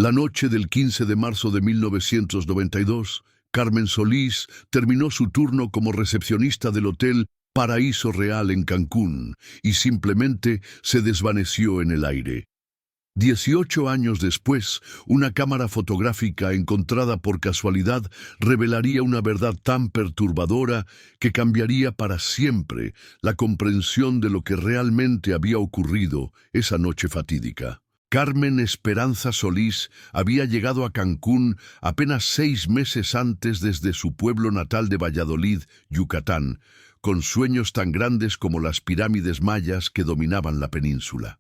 La noche del 15 de marzo de 1992, Carmen Solís terminó su turno como recepcionista del Hotel Paraíso Real en Cancún y simplemente se desvaneció en el aire. 18 años después, una cámara fotográfica encontrada por casualidad revelaría una verdad tan perturbadora que cambiaría para siempre la comprensión de lo que realmente había ocurrido esa noche fatídica. Carmen Esperanza Solís había llegado a Cancún apenas 6 meses antes desde su pueblo natal de Valladolid, Yucatán, con sueños tan grandes como las pirámides mayas que dominaban la península.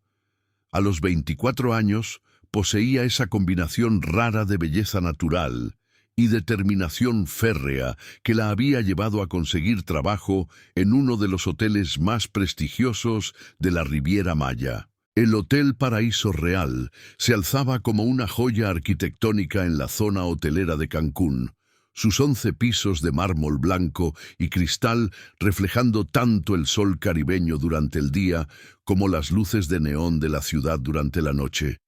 A los 24 años, poseía esa combinación rara de belleza natural y determinación férrea que la había llevado a conseguir trabajo en uno de los hoteles más prestigiosos de la Riviera Maya. El Hotel Paraíso Real se alzaba como una joya arquitectónica en la zona hotelera de Cancún, sus 11 pisos de mármol blanco y cristal reflejando tanto el sol caribeño durante el día como las luces de neón de la ciudad durante la noche.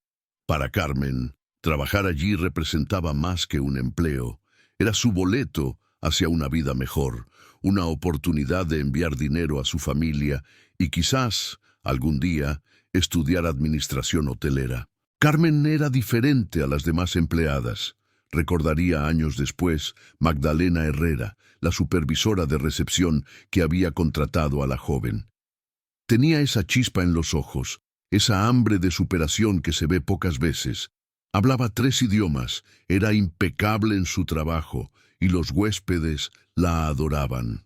Para Carmen, trabajar allí representaba más que un empleo. Era su boleto hacia una vida mejor, una oportunidad de enviar dinero a su familia y quizás, algún día, estudiar administración hotelera. Carmen era diferente a las demás empleadas. Recordaría años después Magdalena Herrera, la supervisora de recepción que había contratado a la joven. Tenía esa chispa en los ojos, esa hambre de superación que se ve pocas veces. Hablaba 3 idiomas, era impecable en su trabajo y los huéspedes la adoraban.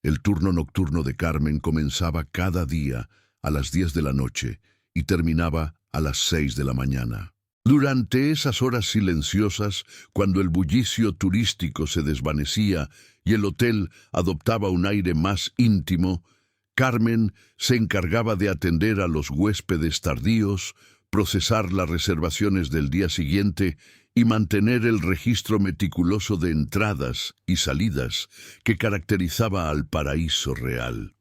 El turno nocturno de Carmen comenzaba cada día a las 10 de la noche y terminaba a las 6 de la mañana. Durante esas horas silenciosas, cuando el bullicio turístico se desvanecía y el hotel adoptaba un aire más íntimo, Carmen se encargaba de atender a los huéspedes tardíos, procesar las reservaciones del día siguiente y mantener el registro meticuloso de entradas y salidas que caracterizaba al Paraíso Real.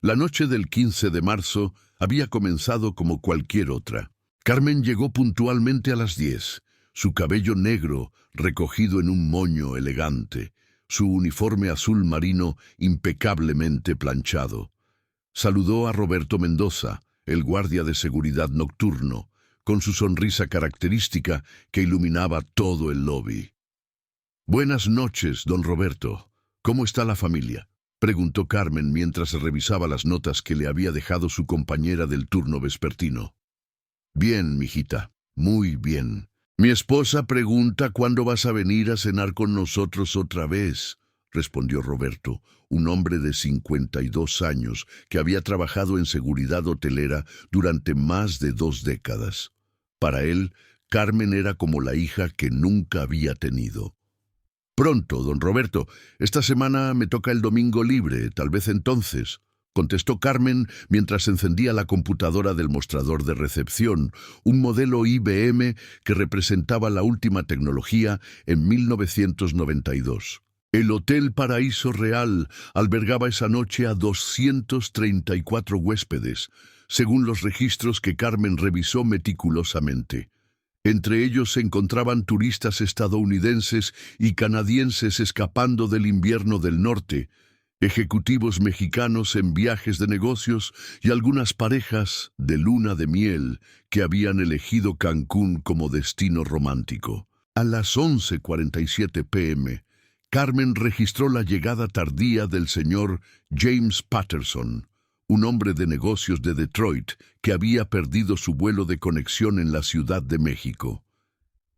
La noche del 15 de marzo había comenzado como cualquier otra. Carmen llegó puntualmente a las 10, su cabello negro recogido en un moño elegante, su uniforme azul marino impecablemente planchado. Saludó a Roberto Mendoza, el guardia de seguridad nocturno, con su sonrisa característica que iluminaba todo el lobby. «Buenas noches, don Roberto. ¿Cómo está la familia?», preguntó Carmen mientras revisaba las notas que le había dejado su compañera del turno vespertino. «Bien, mijita, muy bien. Mi esposa pregunta cuándo vas a venir a cenar con nosotros otra vez», respondió Roberto, un hombre de 52 años que había trabajado en seguridad hotelera durante más de 2 décadas. Para él, Carmen era como la hija que nunca había tenido. «Pronto, don Roberto. Esta semana me toca el domingo libre, tal vez entonces», contestó Carmen mientras encendía la computadora del mostrador de recepción, un modelo IBM que representaba la última tecnología en 1992. El Hotel Paraíso Real albergaba esa noche a 234 huéspedes, según los registros que Carmen revisó meticulosamente. Entre ellos se encontraban turistas estadounidenses y canadienses escapando del invierno del norte, ejecutivos mexicanos en viajes de negocios y algunas parejas de luna de miel que habían elegido Cancún como destino romántico. A las 11:47 p.m., Carmen registró la llegada tardía del señor James Patterson, un hombre de negocios de Detroit que había perdido su vuelo de conexión en la Ciudad de México.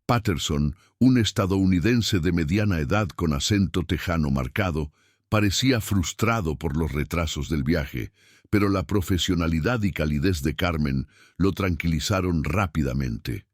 Patterson, un estadounidense de mediana edad con acento tejano marcado, parecía frustrado por los retrasos del viaje, pero la profesionalidad y calidez de Carmen lo tranquilizaron rápidamente.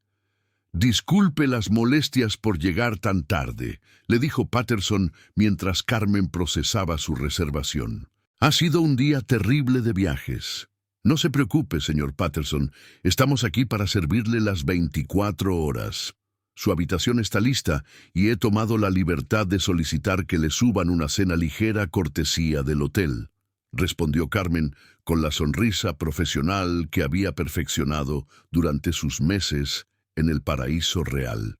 «Disculpe las molestias por llegar tan tarde», le dijo Patterson mientras Carmen procesaba su reservación. «Ha sido un día terrible de viajes». «No se preocupe, señor Patterson. Estamos aquí para servirle las 24 horas. Su habitación está lista y he tomado la libertad de solicitar que le suban una cena ligera cortesía del hotel», respondió Carmen con la sonrisa profesional que había perfeccionado durante sus meses en el paraíso real.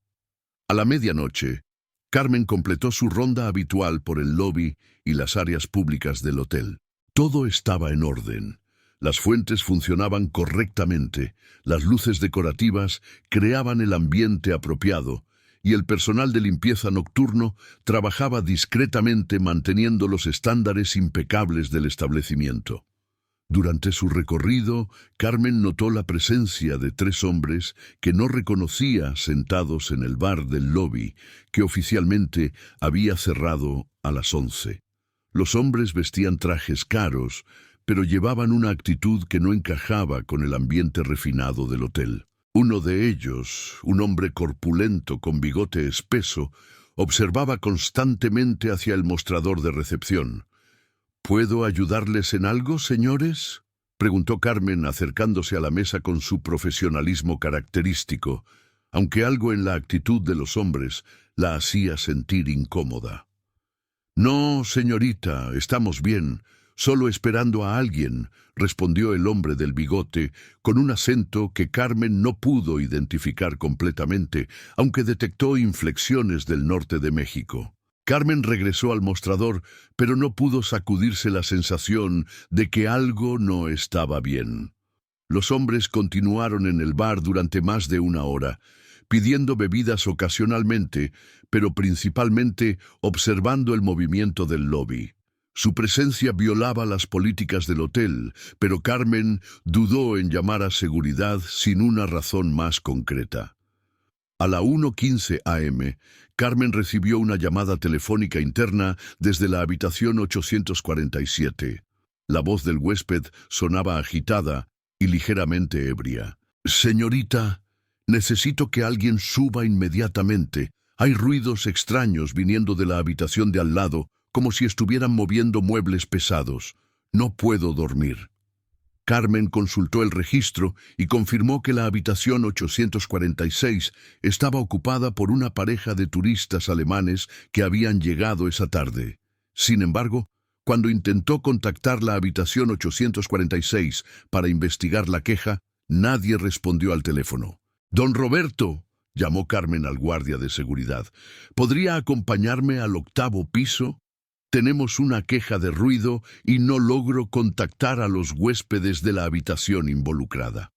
A la medianoche, Carmen completó su ronda habitual por el lobby y las áreas públicas del hotel. Todo estaba en orden. Las fuentes funcionaban correctamente, las luces decorativas creaban el ambiente apropiado y el personal de limpieza nocturno trabajaba discretamente manteniendo los estándares impecables del establecimiento. Durante su recorrido, Carmen notó la presencia de 3 hombres que no reconocía sentados en el bar del lobby, que oficialmente había cerrado a las 11. Los hombres vestían trajes caros, pero llevaban una actitud que no encajaba con el ambiente refinado del hotel. Uno de ellos, un hombre corpulento con bigote espeso, observaba constantemente hacia el mostrador de recepción. ¿Puedo ayudarles en algo, señores?, preguntó Carmen acercándose a la mesa con su profesionalismo característico, aunque algo en la actitud de los hombres la hacía sentir incómoda. No, señorita, estamos bien, solo esperando a alguien, respondió el hombre del bigote, con un acento que Carmen no pudo identificar completamente, aunque detectó inflexiones del norte de México. Carmen regresó al mostrador, pero no pudo sacudirse la sensación de que algo no estaba bien. Los hombres continuaron en el bar durante más de 1 hora, pidiendo bebidas ocasionalmente, pero principalmente observando el movimiento del lobby. Su presencia violaba las políticas del hotel, pero Carmen dudó en llamar a seguridad sin una razón más concreta. A la 1:15 a.m., Carmen recibió una llamada telefónica interna desde la habitación 847. La voz del huésped sonaba agitada y ligeramente ebria. «Señorita, necesito que alguien suba inmediatamente. Hay ruidos extraños viniendo de la habitación de al lado, como si estuvieran moviendo muebles pesados. No puedo dormir». Carmen consultó el registro y confirmó que la habitación 846 estaba ocupada por una pareja de turistas alemanes que habían llegado esa tarde. Sin embargo, cuando intentó contactar la habitación 846 para investigar la queja, nadie respondió al teléfono. «Don Roberto», llamó Carmen al guardia de seguridad, «¿podría acompañarme al 8º piso? Tenemos una queja de ruido y no logro contactar a los huéspedes de la habitación involucrada».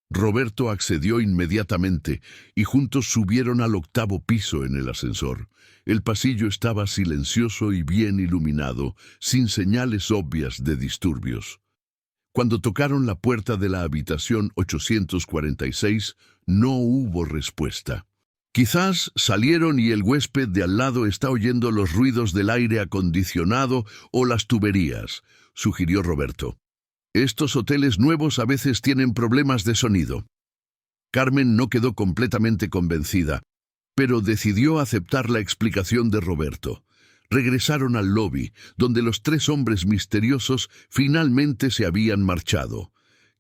Roberto accedió inmediatamente y juntos subieron al 8º piso en el ascensor. El pasillo estaba silencioso y bien iluminado, sin señales obvias de disturbios. Cuando tocaron la puerta de la habitación 846, no hubo respuesta. «Quizás salieron y el huésped de al lado está oyendo los ruidos del aire acondicionado o las tuberías», sugirió Roberto. «Estos hoteles nuevos a veces tienen problemas de sonido». Carmen no quedó completamente convencida, pero decidió aceptar la explicación de Roberto. Regresaron al lobby, donde los 3 hombres misteriosos finalmente se habían marchado.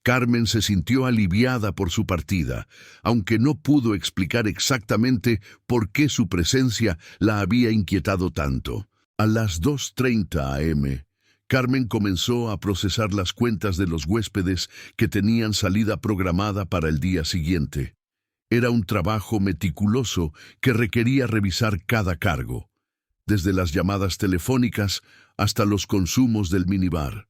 Carmen se sintió aliviada por su partida, aunque no pudo explicar exactamente por qué su presencia la había inquietado tanto. A las 2:30 a.m., Carmen comenzó a procesar las cuentas de los huéspedes que tenían salida programada para el día siguiente. Era un trabajo meticuloso que requería revisar cada cargo, desde las llamadas telefónicas hasta los consumos del minibar.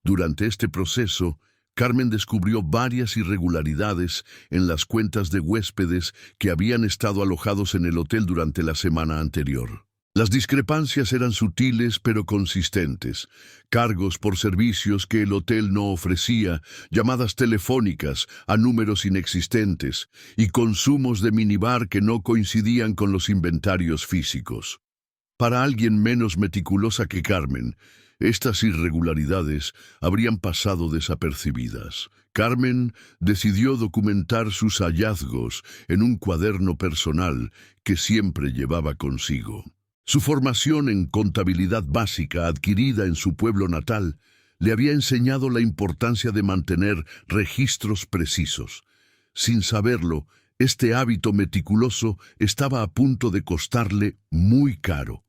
Durante este proceso, Carmen descubrió varias irregularidades en las cuentas de huéspedes que habían estado alojados en el hotel durante la semana anterior. Las discrepancias eran sutiles pero consistentes: cargos por servicios que el hotel no ofrecía, llamadas telefónicas a números inexistentes y consumos de minibar que no coincidían con los inventarios físicos. Para alguien menos meticulosa que Carmen, estas irregularidades habrían pasado desapercibidas. Carmen decidió documentar sus hallazgos en un cuaderno personal que siempre llevaba consigo. Su formación en contabilidad básica adquirida en su pueblo natal le había enseñado la importancia de mantener registros precisos. Sin saberlo, este hábito meticuloso estaba a punto de costarle muy caro.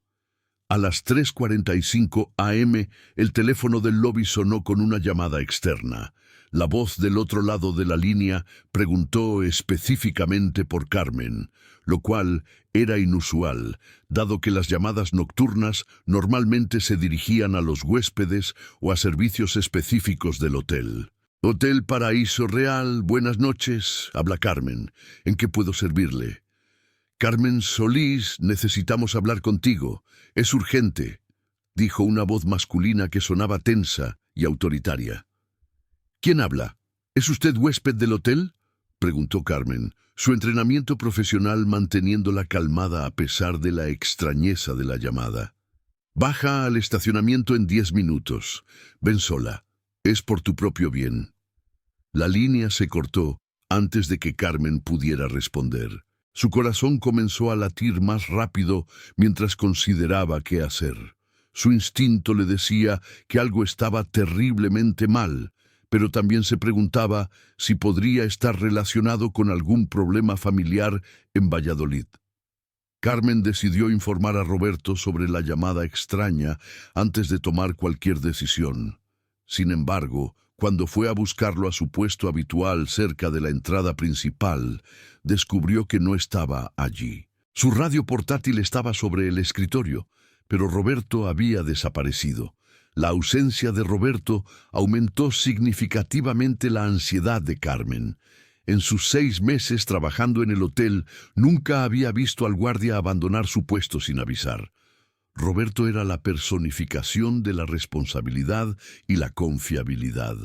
A las 3:45 a.m., el teléfono del lobby sonó con una llamada externa. La voz del otro lado de la línea preguntó específicamente por Carmen, lo cual era inusual, dado que las llamadas nocturnas normalmente se dirigían a los huéspedes o a servicios específicos del hotel. Hotel Paraíso Real, buenas noches, habla Carmen. ¿En qué puedo servirle? Carmen Solís, necesitamos hablar contigo. Es urgente, dijo una voz masculina que sonaba tensa y autoritaria. ¿Quién habla? ¿Es usted huésped del hotel?, preguntó Carmen, su entrenamiento profesional manteniéndola calmada a pesar de la extrañeza de la llamada. Baja al estacionamiento en 10 minutos. Ven sola. Es por tu propio bien. La línea se cortó antes de que Carmen pudiera responder. Su corazón comenzó a latir más rápido mientras consideraba qué hacer. Su instinto le decía que algo estaba terriblemente mal, pero también se preguntaba si podría estar relacionado con algún problema familiar en Valladolid. Carmen decidió informar a Roberto sobre la llamada extraña antes de tomar cualquier decisión. Sin embargo, cuando fue a buscarlo a su puesto habitual cerca de la entrada principal, descubrió que no estaba allí. Su radio portátil estaba sobre el escritorio, pero Roberto había desaparecido. La ausencia de Roberto aumentó significativamente la ansiedad de Carmen. En sus 6 meses trabajando en el hotel, nunca había visto al guardia abandonar su puesto sin avisar. Roberto era la personificación de la responsabilidad y la confiabilidad.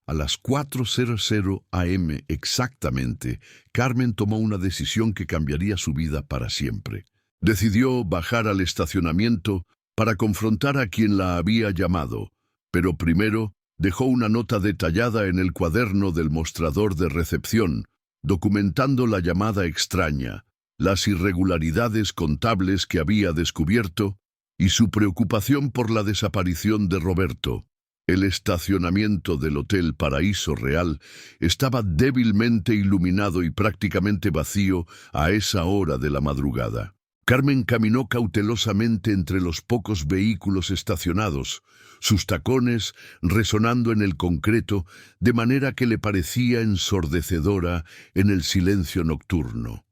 A las 4:00 a.m. exactamente, Carmen tomó una decisión que cambiaría su vida para siempre. Decidió bajar al estacionamiento para confrontar a quien la había llamado, pero primero dejó una nota detallada en el cuaderno del mostrador de recepción, documentando la llamada extraña, las irregularidades contables que había descubierto y su preocupación por la desaparición de Roberto. El estacionamiento del Hotel Paraíso Real estaba débilmente iluminado y prácticamente vacío a esa hora de la madrugada. Carmen caminó cautelosamente entre los pocos vehículos estacionados, sus tacones resonando en el concreto de manera que le parecía ensordecedora en el silencio nocturno.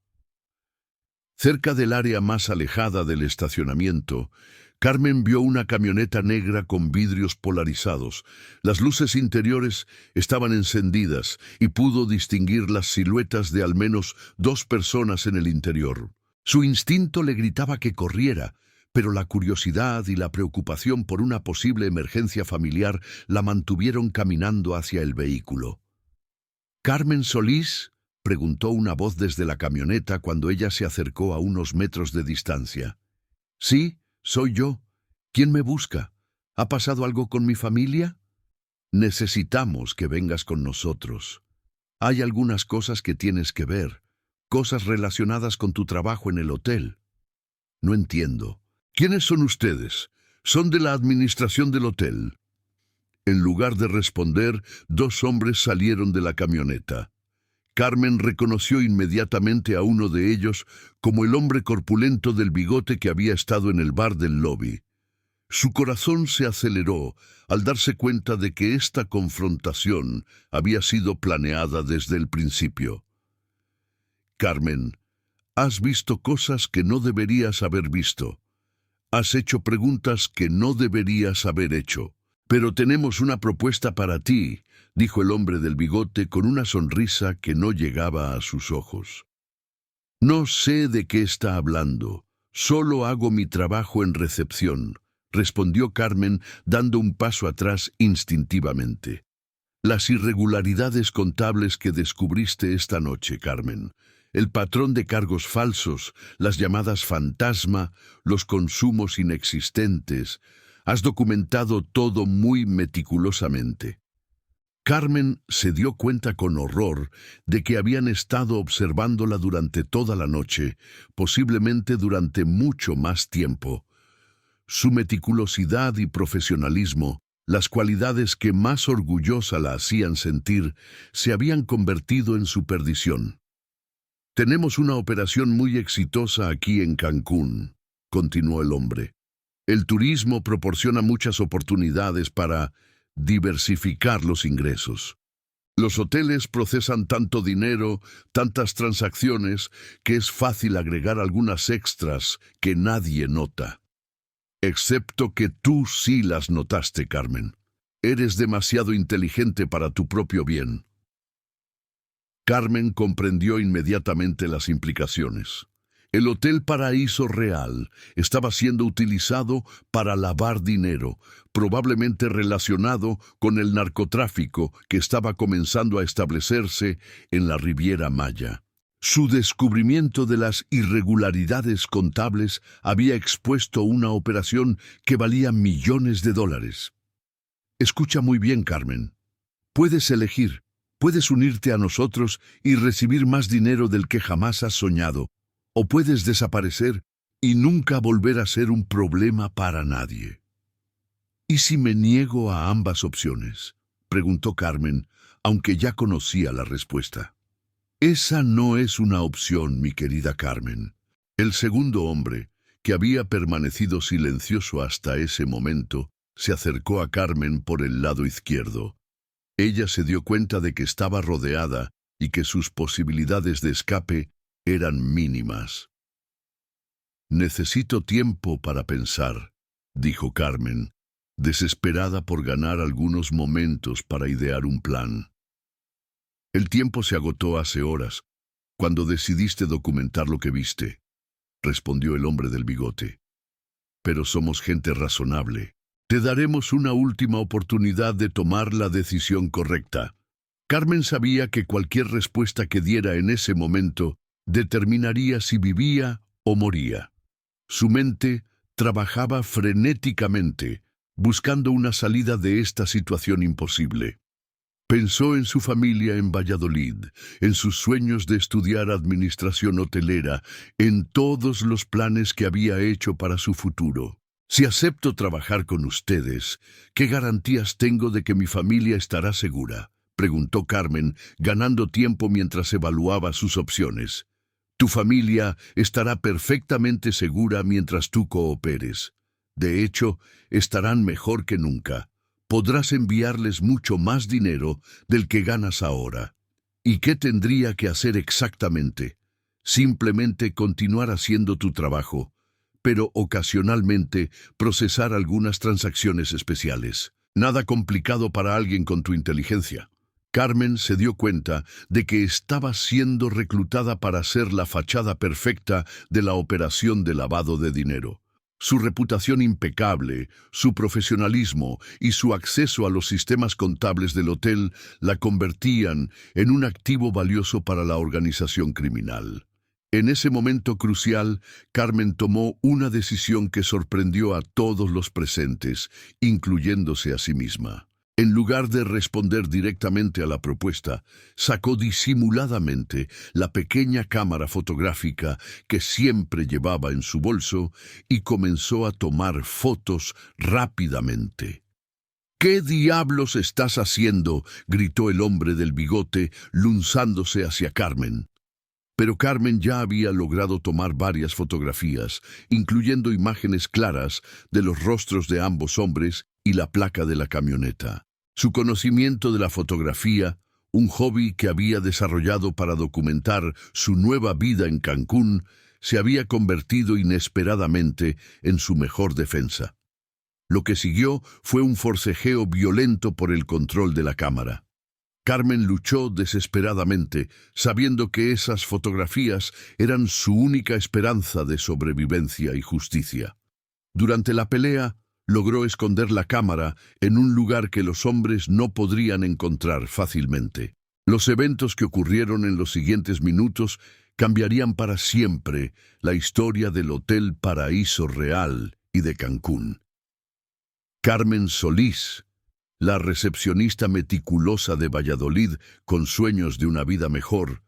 Cerca del área más alejada del estacionamiento, Carmen vio una camioneta negra con vidrios polarizados. Las luces interiores estaban encendidas y pudo distinguir las siluetas de al menos 2 personas en el interior. Su instinto le gritaba que corriera, pero la curiosidad y la preocupación por una posible emergencia familiar la mantuvieron caminando hacia el vehículo. «¿Carmen Solís?», preguntó una voz desde la camioneta cuando ella se acercó a unos metros de distancia. «Sí, soy yo. ¿Quién me busca? ¿Ha pasado algo con mi familia? Necesitamos que vengas con nosotros. Hay algunas cosas que tienes que ver, cosas relacionadas con tu trabajo en el hotel». «No entiendo. ¿Quiénes son ustedes? ¿Son de la administración del hotel?». En lugar de responder, 2 hombres salieron de la camioneta. Carmen reconoció inmediatamente a uno de ellos como el hombre corpulento del bigote que había estado en el bar del lobby. Su corazón se aceleró al darse cuenta de que esta confrontación había sido planeada desde el principio. «Carmen, has visto cosas que no deberías haber visto. Has hecho preguntas que no deberías haber hecho. Pero tenemos una propuesta para ti», dijo el hombre del bigote con una sonrisa que no llegaba a sus ojos. «No sé de qué está hablando. Solo hago mi trabajo en recepción», respondió Carmen, dando un paso atrás instintivamente. «Las irregularidades contables que descubriste esta noche, Carmen, el patrón de cargos falsos, las llamadas fantasma, los consumos inexistentes, has documentado todo muy meticulosamente». Carmen se dio cuenta con horror de que habían estado observándola durante toda la noche, posiblemente durante mucho más tiempo. Su meticulosidad y profesionalismo, las cualidades que más orgullosa la hacían sentir, se habían convertido en su perdición. «Tenemos una operación muy exitosa aquí en Cancún», continuó el hombre. «El turismo proporciona muchas oportunidades para diversificar los ingresos. Los hoteles procesan tanto dinero, tantas transacciones, que es fácil agregar algunas extras que nadie nota. Excepto que tú sí las notaste, Carmen. Eres demasiado inteligente para tu propio bien. Carmen comprendió inmediatamente las implicaciones. El Hotel Paraíso Real estaba siendo utilizado para lavar dinero, probablemente relacionado con el narcotráfico que estaba comenzando a establecerse en la Riviera Maya. Su descubrimiento de las irregularidades contables había expuesto una operación que valía millones de dólares. Escucha muy bien, Carmen. Puedes elegir. Puedes unirte a nosotros y recibir más dinero del que jamás has soñado, o puedes desaparecer y nunca volver a ser un problema para nadie. ¿Y si me niego a ambas opciones?, preguntó Carmen, aunque ya conocía la respuesta. Esa no es una opción, mi querida Carmen. El segundo hombre, que había permanecido silencioso hasta ese momento, se acercó a Carmen por el lado izquierdo. Ella se dio cuenta de que estaba rodeada y que sus posibilidades de escape eran mínimas. «Necesito tiempo para pensar», dijo Carmen, desesperada por ganar algunos momentos para idear un plan. «El tiempo se agotó hace horas, cuando decidiste documentar lo que viste», respondió el hombre del bigote. «Pero somos gente razonable. Te daremos una última oportunidad de tomar la decisión correcta». Carmen sabía que cualquier respuesta que diera en ese momento determinaría si vivía o moría. Su mente trabajaba frenéticamente, buscando una salida de esta situación imposible. Pensó en su familia en Valladolid, en sus sueños de estudiar administración hotelera, en todos los planes que había hecho para su futuro. «Si acepto trabajar con ustedes, ¿qué garantías tengo de que mi familia estará segura?», preguntó Carmen, ganando tiempo mientras evaluaba sus opciones. «Tu familia estará perfectamente segura mientras tú cooperes. De hecho, estarán mejor que nunca. Podrás enviarles mucho más dinero del que ganas ahora». ¿Y qué tendría que hacer exactamente? Simplemente continuar haciendo tu trabajo, pero ocasionalmente procesar algunas transacciones especiales. Nada complicado para alguien con tu inteligencia. Carmen se dio cuenta de que estaba siendo reclutada para ser la fachada perfecta de la operación de lavado de dinero. Su reputación impecable, su profesionalismo y su acceso a los sistemas contables del hotel la convertían en un activo valioso para la organización criminal. En ese momento crucial, Carmen tomó una decisión que sorprendió a todos los presentes, incluyéndose a sí misma. En lugar de responder directamente a la propuesta, sacó disimuladamente la pequeña cámara fotográfica que siempre llevaba en su bolso y comenzó a tomar fotos rápidamente. «¿Qué diablos estás haciendo?», gritó el hombre del bigote, lanzándose hacia Carmen. Pero Carmen ya había logrado tomar varias fotografías, incluyendo imágenes claras de los rostros de ambos hombres y la placa de la camioneta. Su conocimiento de la fotografía, un hobby que había desarrollado para documentar su nueva vida en Cancún, se había convertido inesperadamente en su mejor defensa. Lo que siguió fue un forcejeo violento por el control de la cámara. Carmen luchó desesperadamente, sabiendo que esas fotografías eran su única esperanza de sobrevivencia y justicia. Durante la pelea, logró esconder la cámara en un lugar que los hombres no podrían encontrar fácilmente. Los eventos que ocurrieron en los siguientes minutos cambiarían para siempre la historia del Hotel Paraíso Real y de Cancún. Carmen Solís, la recepcionista meticulosa de Valladolid con sueños de una vida mejor,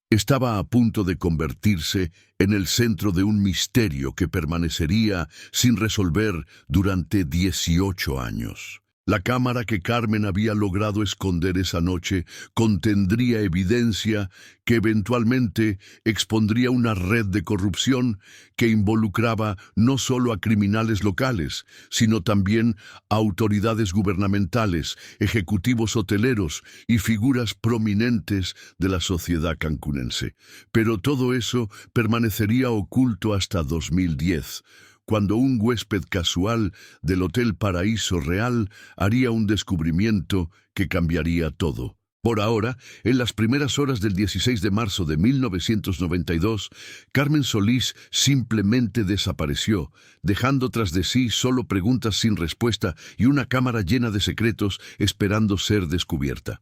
estaba a punto de convertirse en el centro de un misterio que permanecería sin resolver durante 18 años. La cámara que Carmen había logrado esconder esa noche contendría evidencia que eventualmente expondría una red de corrupción que involucraba no solo a criminales locales, sino también a autoridades gubernamentales, ejecutivos hoteleros y figuras prominentes de la sociedad cancunense. Pero todo eso permanecería oculto hasta 2010, cuando un huésped casual del Hotel Paraíso Real haría un descubrimiento que cambiaría todo. Por ahora, en las primeras horas del 16 de marzo de 1992, Carmen Solís simplemente desapareció, dejando tras de sí solo preguntas sin respuesta y una cámara llena de secretos esperando ser descubierta.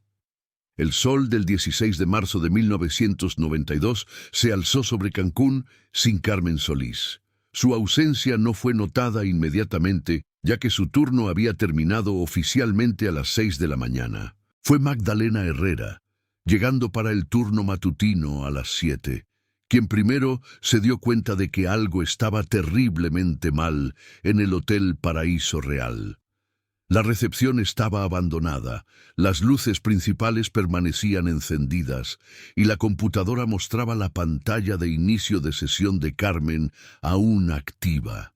El sol del 16 de marzo de 1992 se alzó sobre Cancún sin Carmen Solís. Su ausencia no fue notada inmediatamente, ya que su turno había terminado oficialmente a las 6 de la mañana. Fue Magdalena Herrera, llegando para el turno matutino a las 7, quien primero se dio cuenta de que algo estaba terriblemente mal en el Hotel Paraíso Real. La recepción estaba abandonada, las luces principales permanecían encendidas y la computadora mostraba la pantalla de inicio de sesión de Carmen aún activa.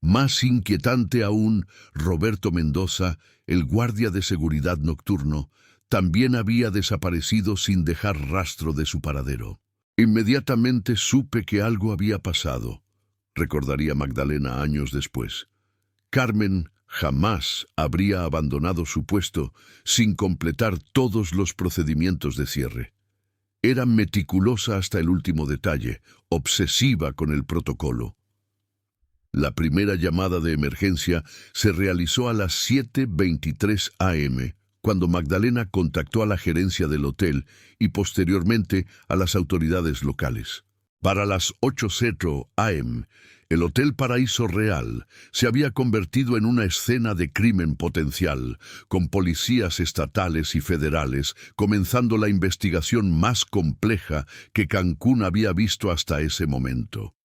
Más inquietante aún, Roberto Mendoza, el guardia de seguridad nocturno, también había desaparecido sin dejar rastro de su paradero. Inmediatamente supe que algo había pasado, recordaría Magdalena años después. Carmen jamás habría abandonado su puesto sin completar todos los procedimientos de cierre. Era meticulosa hasta el último detalle, obsesiva con el protocolo. La primera llamada de emergencia se realizó a las 7:23 am, cuando Magdalena contactó a la gerencia del hotel y posteriormente a las autoridades locales. Para las 8:00 am, el Hotel Paraíso Real se había convertido en una escena de crimen potencial, con policías estatales y federales comenzando la investigación más compleja que Cancún había visto hasta ese momento.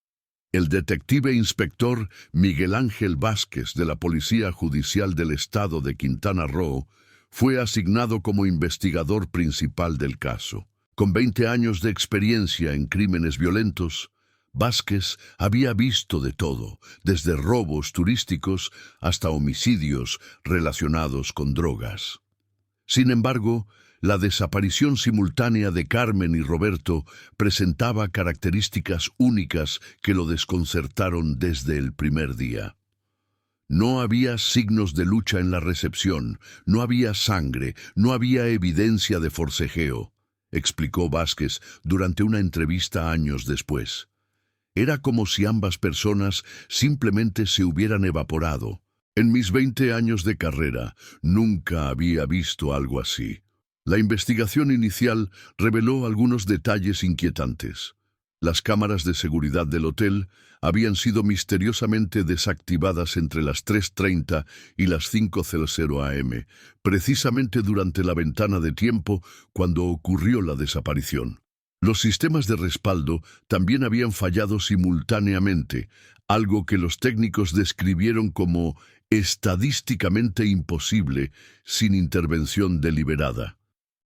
El detective inspector Miguel Ángel Vázquez de la Policía Judicial del Estado de Quintana Roo fue asignado como investigador principal del caso. Con 20 años de experiencia en crímenes violentos, Vázquez había visto de todo, desde robos turísticos hasta homicidios relacionados con drogas. Sin embargo, la desaparición simultánea de Carmen y Roberto presentaba características únicas que lo desconcertaron desde el primer día. No había signos de lucha en la recepción, no había sangre, no había evidencia de forcejeo, explicó Vázquez durante una entrevista años después. Era como si ambas personas simplemente se hubieran evaporado. En mis 20 años de carrera, nunca había visto algo así. La investigación inicial reveló algunos detalles inquietantes. Las cámaras de seguridad del hotel habían sido misteriosamente desactivadas entre las 3:30 y las 5:00 am, precisamente durante la ventana de tiempo cuando ocurrió la desaparición. Los sistemas de respaldo también habían fallado simultáneamente, algo que los técnicos describieron como estadísticamente imposible sin intervención deliberada.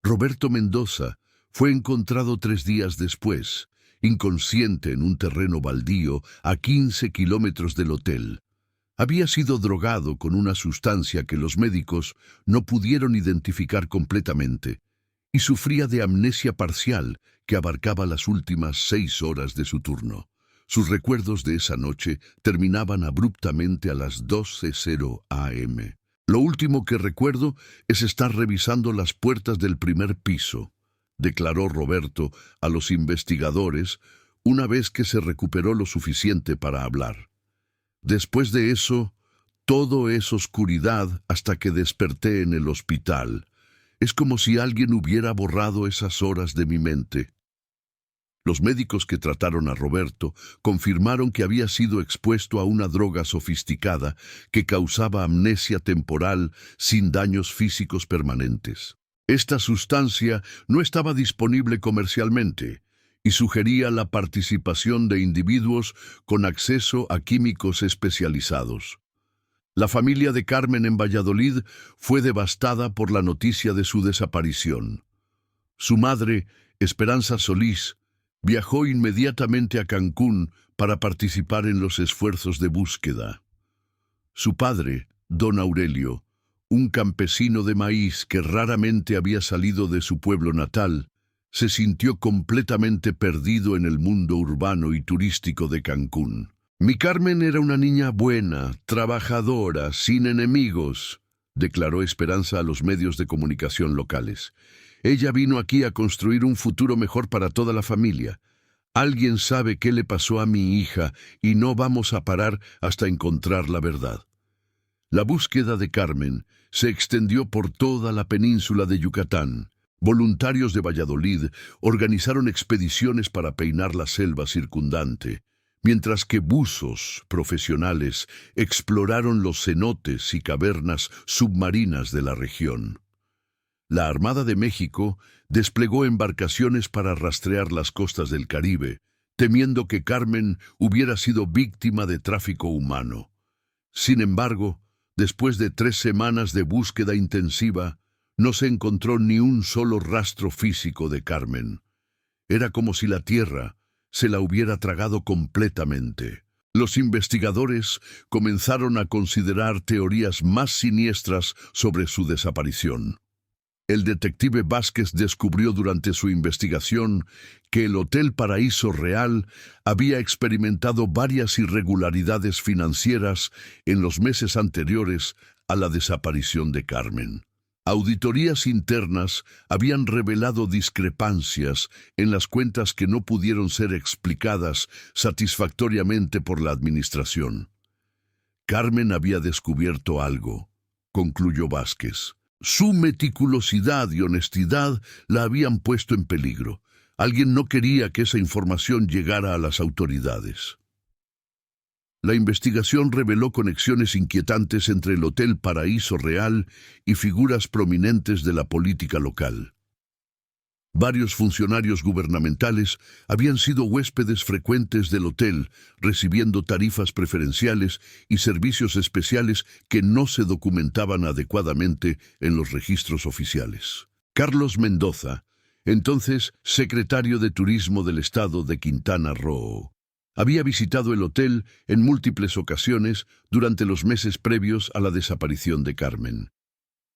Roberto Mendoza fue encontrado 3 días después, inconsciente en un terreno baldío a 15 kilómetros del hotel. Había sido drogado con una sustancia que los médicos no pudieron identificar completamente y sufría de amnesia parcial que abarcaba las últimas 6 horas de su turno. Sus recuerdos de esa noche terminaban abruptamente a las 12:00 am. Lo último que recuerdo es estar revisando las puertas del primer piso, declaró Roberto a los investigadores una vez que se recuperó lo suficiente para hablar. Después de eso, todo es oscuridad hasta que desperté en el hospital. Es como si alguien hubiera borrado esas horas de mi mente. Los médicos que trataron a Roberto confirmaron que había sido expuesto a una droga sofisticada que causaba amnesia temporal sin daños físicos permanentes. Esta sustancia no estaba disponible comercialmente y sugería la participación de individuos con acceso a químicos especializados. La familia de Carmen en Valladolid fue devastada por la noticia de su desaparición. Su madre, Esperanza Solís, viajó inmediatamente a Cancún para participar en los esfuerzos de búsqueda. Su padre, don Aurelio, un campesino de maíz que raramente había salido de su pueblo natal, se sintió completamente perdido en el mundo urbano y turístico de Cancún. Mi Carmen era una niña buena, trabajadora, sin enemigos, declaró Esperanza a los medios de comunicación locales. Ella vino aquí a construir un futuro mejor para toda la familia. Alguien sabe qué le pasó a mi hija y no vamos a parar hasta encontrar la verdad. La búsqueda de Carmen se extendió por toda la península de Yucatán. Voluntarios de Valladolid organizaron expediciones para peinar la selva circundante, mientras que buzos profesionales exploraron los cenotes y cavernas submarinas de la región. La Armada de México desplegó embarcaciones para rastrear las costas del Caribe, temiendo que Carmen hubiera sido víctima de tráfico humano. Sin embargo, después de 3 semanas de búsqueda intensiva, no se encontró ni un solo rastro físico de Carmen. Era como si la tierra se la hubiera tragado completamente. Los investigadores comenzaron a considerar teorías más siniestras sobre su desaparición. El detective Vázquez descubrió durante su investigación que el Hotel Paraíso Real había experimentado varias irregularidades financieras en los meses anteriores a la desaparición de Carmen. Auditorías internas habían revelado discrepancias en las cuentas que no pudieron ser explicadas satisfactoriamente por la administración. Carmen había descubierto algo, concluyó Vázquez. Su meticulosidad y honestidad la habían puesto en peligro. Alguien no quería que esa información llegara a las autoridades. La investigación reveló conexiones inquietantes entre el Hotel Paraíso Real y figuras prominentes de la política local. Varios funcionarios gubernamentales habían sido huéspedes frecuentes del hotel, recibiendo tarifas preferenciales y servicios especiales que no se documentaban adecuadamente en los registros oficiales. Carlos Mendoza, entonces secretario de Turismo del Estado de Quintana Roo, había visitado el hotel en múltiples ocasiones durante los meses previos a la desaparición de Carmen.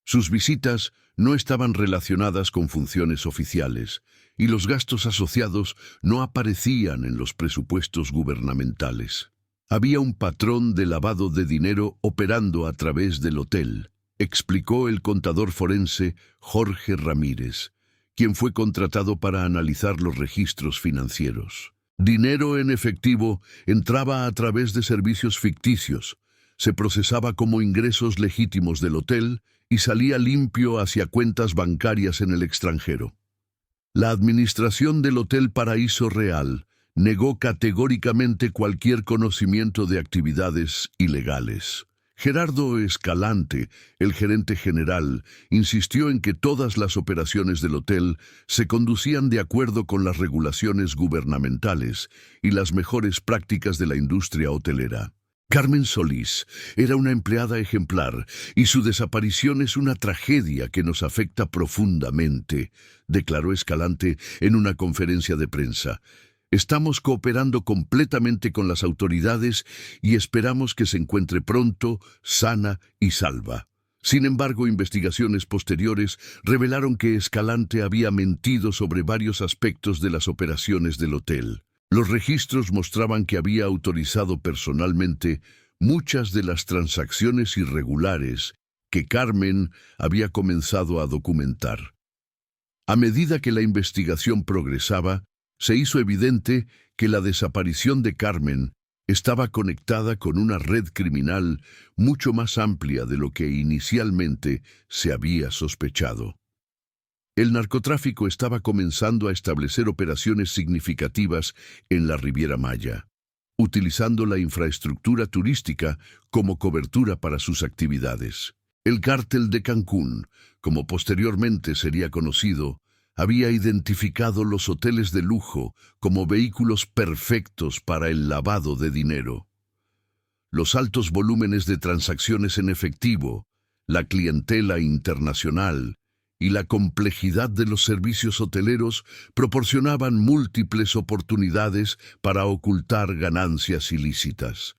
Sus visitas no estaban relacionadas con funciones oficiales y los gastos asociados no aparecían en los presupuestos gubernamentales. Había un patrón de lavado de dinero operando a través del hotel, explicó el contador forense Jorge Ramírez, quien fue contratado para analizar los registros financieros. Dinero en efectivo entraba a través de servicios ficticios, se procesaba como ingresos legítimos del hotel y salía limpio hacia cuentas bancarias en el extranjero. La administración del Hotel Paraíso Real negó categóricamente cualquier conocimiento de actividades ilegales. Gerardo Escalante, el gerente general, insistió en que todas las operaciones del hotel se conducían de acuerdo con las regulaciones gubernamentales y las mejores prácticas de la industria hotelera. Carmen Solís era una empleada ejemplar y su desaparición es una tragedia que nos afecta profundamente, declaró Escalante en una conferencia de prensa. Estamos cooperando completamente con las autoridades y esperamos que se encuentre pronto, sana y salva. Sin embargo, investigaciones posteriores revelaron que Escalante había mentido sobre varios aspectos de las operaciones del hotel. Los registros mostraban que había autorizado personalmente muchas de las transacciones irregulares que Carmen había comenzado a documentar. A medida que la investigación progresaba, se hizo evidente que la desaparición de Carmen estaba conectada con una red criminal mucho más amplia de lo que inicialmente se había sospechado. El narcotráfico estaba comenzando a establecer operaciones significativas en la Riviera Maya, utilizando la infraestructura turística como cobertura para sus actividades. El Cártel de Cancún, como posteriormente sería conocido, había identificado los hoteles de lujo como vehículos perfectos para el lavado de dinero. Los altos volúmenes de transacciones en efectivo, la clientela internacional y la complejidad de los servicios hoteleros proporcionaban múltiples oportunidades para ocultar ganancias ilícitas.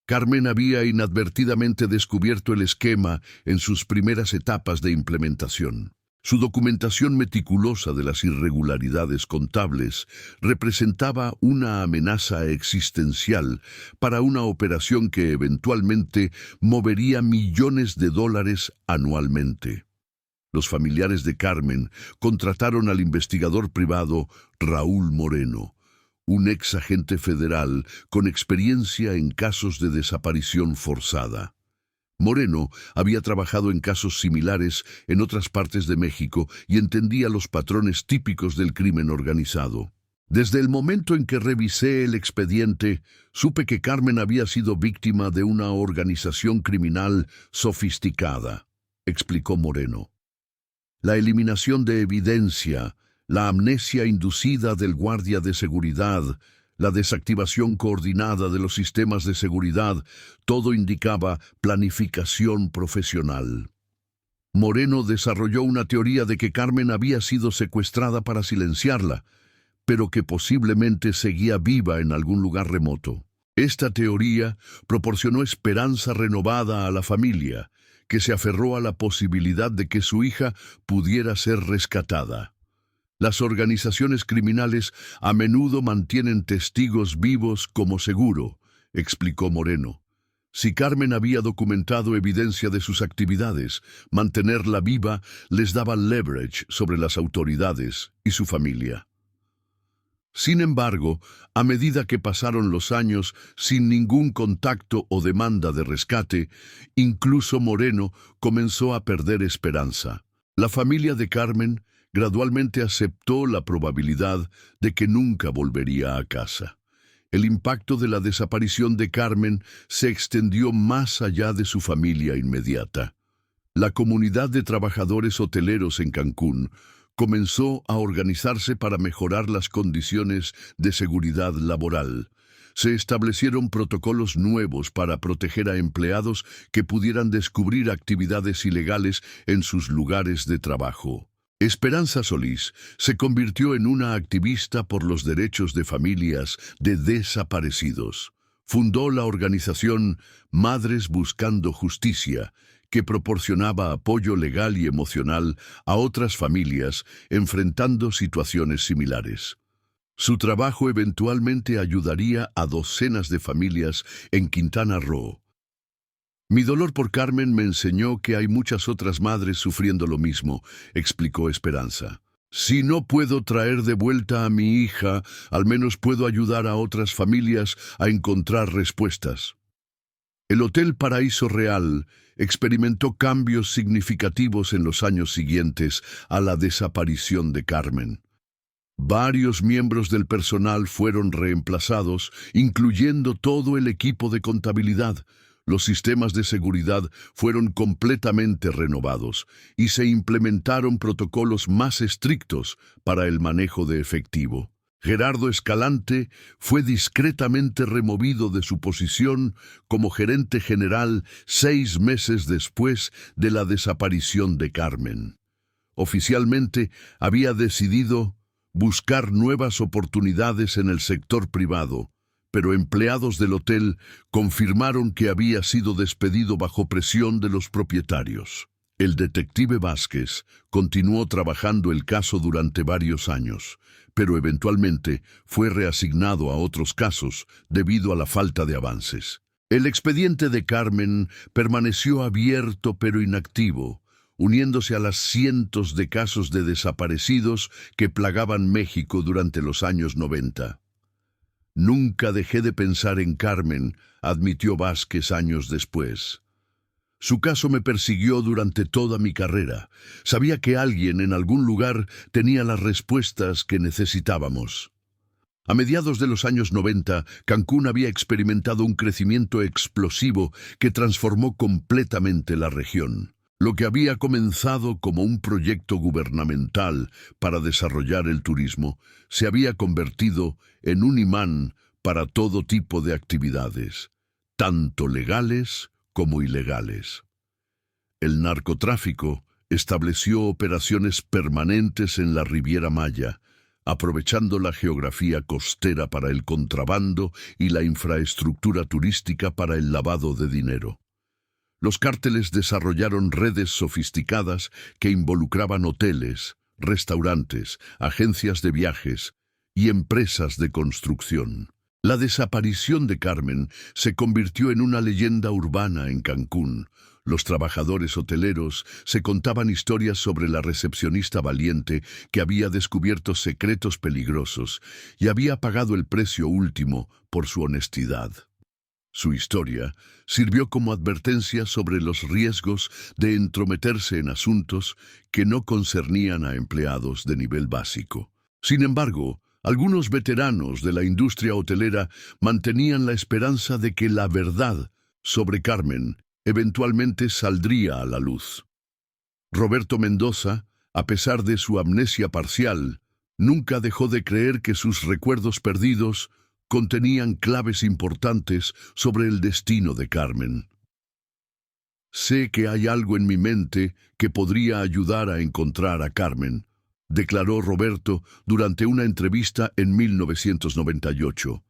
Carmen había inadvertidamente descubierto el esquema en sus primeras etapas de implementación. Su documentación meticulosa de las irregularidades contables representaba una amenaza existencial para una operación que eventualmente movería millones de dólares anualmente. Los familiares de Carmen contrataron al investigador privado Raúl Moreno, un ex agente federal con experiencia en casos de desaparición forzada. Moreno había trabajado en casos similares en otras partes de México y entendía los patrones típicos del crimen organizado. Desde el momento en que revisé el expediente, supe que Carmen había sido víctima de una organización criminal sofisticada, explicó Moreno. La eliminación de evidencia, la amnesia inducida del guardia de seguridad, la desactivación coordinada de los sistemas de seguridad, todo indicaba planificación profesional. Moreno desarrolló una teoría de que Carmen había sido secuestrada para silenciarla, pero que posiblemente seguía viva en algún lugar remoto. Esta teoría proporcionó esperanza renovada a la familia, que se aferró a la posibilidad de que su hija pudiera ser rescatada. Las organizaciones criminales a menudo mantienen testigos vivos como seguro, explicó Moreno. Si Carmen había documentado evidencia de sus actividades, mantenerla viva les daba leverage sobre las autoridades y su familia. Sin embargo, a medida que pasaron los años sin ningún contacto o demanda de rescate, incluso Moreno comenzó a perder esperanza. La familia de Carmen gradualmente aceptó la probabilidad de que nunca volvería a casa. El impacto de la desaparición de Carmen se extendió más allá de su familia inmediata. La comunidad de trabajadores hoteleros en Cancún comenzó a organizarse para mejorar las condiciones de seguridad laboral. Se establecieron protocolos nuevos para proteger a empleados que pudieran descubrir actividades ilegales en sus lugares de trabajo. Esperanza Solís se convirtió en una activista por los derechos de familias de desaparecidos. Fundó la organización Madres Buscando Justicia, que proporcionaba apoyo legal y emocional a otras familias enfrentando situaciones similares. Su trabajo eventualmente ayudaría a docenas de familias en Quintana Roo. Mi dolor por Carmen me enseñó que hay muchas otras madres sufriendo lo mismo, explicó Esperanza. Si no puedo traer de vuelta a mi hija, al menos puedo ayudar a otras familias a encontrar respuestas. El Hotel Paraíso Real experimentó cambios significativos en los años siguientes a la desaparición de Carmen. Varios miembros del personal fueron reemplazados, incluyendo todo el equipo de contabilidad. Los sistemas de seguridad fueron completamente renovados y se implementaron protocolos más estrictos para el manejo de efectivo. Gerardo Escalante fue discretamente removido de su posición como gerente general 6 meses después de la desaparición de Carmen. Oficialmente había decidido buscar nuevas oportunidades en el sector privado, pero empleados del hotel confirmaron que había sido despedido bajo presión de los propietarios. El detective Vázquez continuó trabajando el caso durante varios años, pero eventualmente fue reasignado a otros casos debido a la falta de avances. El expediente de Carmen permaneció abierto pero inactivo, uniéndose a las cientos de casos de desaparecidos que plagaban México durante los años 90. Nunca dejé de pensar en Carmen, admitió Vázquez años después. Su caso me persiguió durante toda mi carrera. Sabía que alguien en algún lugar tenía las respuestas que necesitábamos. A mediados de los años 90, Cancún había experimentado un crecimiento explosivo que transformó completamente la región. Lo que había comenzado como un proyecto gubernamental para desarrollar el turismo se había convertido en un imán para todo tipo de actividades. tanto legales como ilegales. El narcotráfico estableció operaciones permanentes en la Riviera Maya, aprovechando la geografía costera para el contrabando y la infraestructura turística para el lavado de dinero. Los cárteles desarrollaron redes sofisticadas que involucraban hoteles, restaurantes, agencias de viajes y empresas de construcción. La desaparición de Carmen se convirtió en una leyenda urbana en Cancún. Los trabajadores hoteleros se contaban historias sobre la recepcionista valiente que había descubierto secretos peligrosos y había pagado el precio último por su honestidad. Su historia sirvió como advertencia sobre los riesgos de entrometerse en asuntos que no concernían a empleados de nivel básico. Sin embargo, algunos veteranos de la industria hotelera mantenían la esperanza de que la verdad sobre Carmen eventualmente saldría a la luz. Roberto Mendoza, a pesar de su amnesia parcial, nunca dejó de creer que sus recuerdos perdidos contenían claves importantes sobre el destino de Carmen. «Sé que hay algo en mi mente que podría ayudar a encontrar a Carmen», declaró Roberto durante una entrevista en 1998.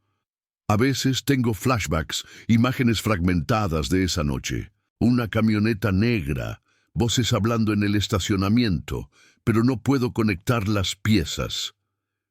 «A veces tengo flashbacks, imágenes fragmentadas de esa noche. Una camioneta negra, voces hablando en el estacionamiento, pero no puedo conectar las piezas».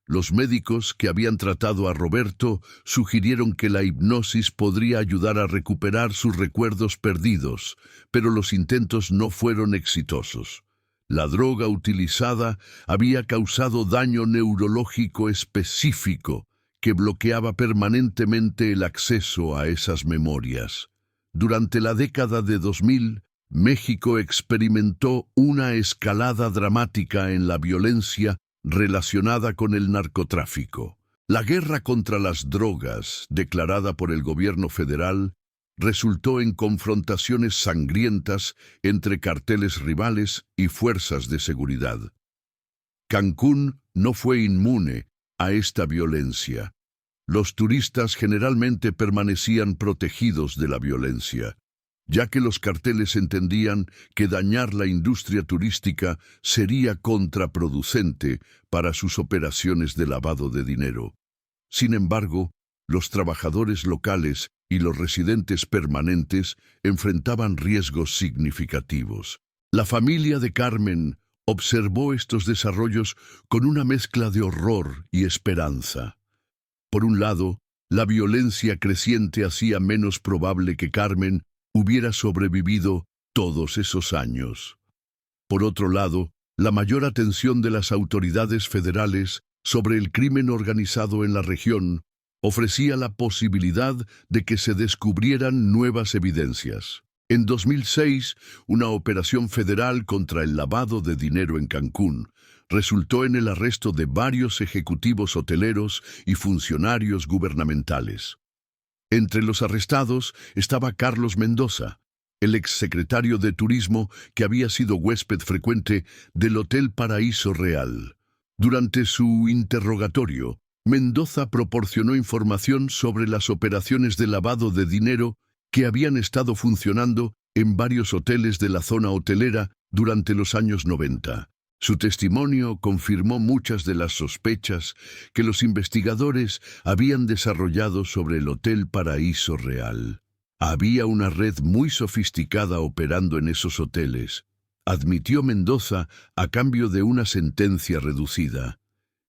Los médicos que habían tratado a Roberto sugirieron que la hipnosis podría ayudar a recuperar sus recuerdos perdidos, pero los intentos no fueron exitosos. La droga utilizada había causado daño neurológico específico que bloqueaba permanentemente el acceso a esas memorias. Durante la década de 2000, México experimentó una escalada dramática en la violencia relacionada con el narcotráfico. La guerra contra las drogas, declarada por el gobierno federal, resultó en confrontaciones sangrientas entre carteles rivales y fuerzas de seguridad. Cancún no fue inmune a esta violencia. Los turistas generalmente permanecían protegidos de la violencia, ya que los carteles entendían que dañar la industria turística sería contraproducente para sus operaciones de lavado de dinero. Sin embargo, los trabajadores locales y los residentes permanentes enfrentaban riesgos significativos. La familia de Carmen observó estos desarrollos con una mezcla de horror y esperanza. Por un lado, la violencia creciente hacía menos probable que Carmen hubiera sobrevivido todos esos años. Por otro lado, la mayor atención de las autoridades federales sobre el crimen organizado en la región ofrecía la posibilidad de que se descubrieran nuevas evidencias. En 2006, una operación federal contra el lavado de dinero en Cancún resultó en el arresto de varios ejecutivos hoteleros y funcionarios gubernamentales. Entre los arrestados estaba Carlos Mendoza, el exsecretario de Turismo que había sido huésped frecuente del Hotel Paraíso Real. Durante su interrogatorio, Mendoza proporcionó información sobre las operaciones de lavado de dinero que habían estado funcionando en varios hoteles de la zona hotelera durante los años 90. Su testimonio confirmó muchas de las sospechas que los investigadores habían desarrollado sobre el Hotel Paraíso Real. Había una red muy sofisticada operando en esos hoteles, admitió Mendoza a cambio de una sentencia reducida.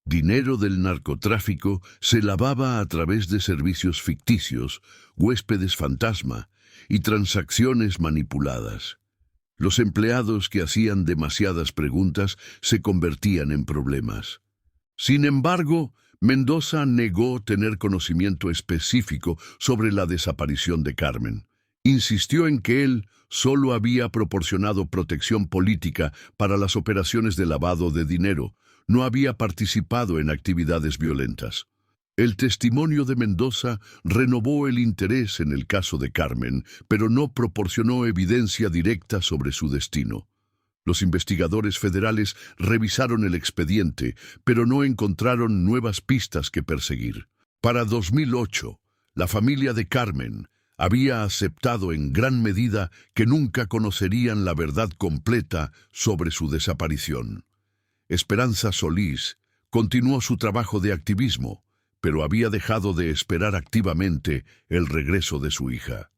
Dinero del narcotráfico se lavaba a través de servicios ficticios, huéspedes fantasma y transacciones manipuladas. Los empleados que hacían demasiadas preguntas se convertían en problemas. Sin embargo, Mendoza negó tener conocimiento específico sobre la desaparición de Carmen. Insistió en que él solo había proporcionado protección política para las operaciones de lavado de dinero, no había participado en actividades violentas. El testimonio de Mendoza renovó el interés en el caso de Carmen, pero no proporcionó evidencia directa sobre su destino. Los investigadores federales revisaron el expediente, pero no encontraron nuevas pistas que perseguir. Para 2008, la familia de Carmen había aceptado en gran medida que nunca conocerían la verdad completa sobre su desaparición. Esperanza Solís continuó su trabajo de activismo, pero había dejado de esperar activamente el regreso de su hija.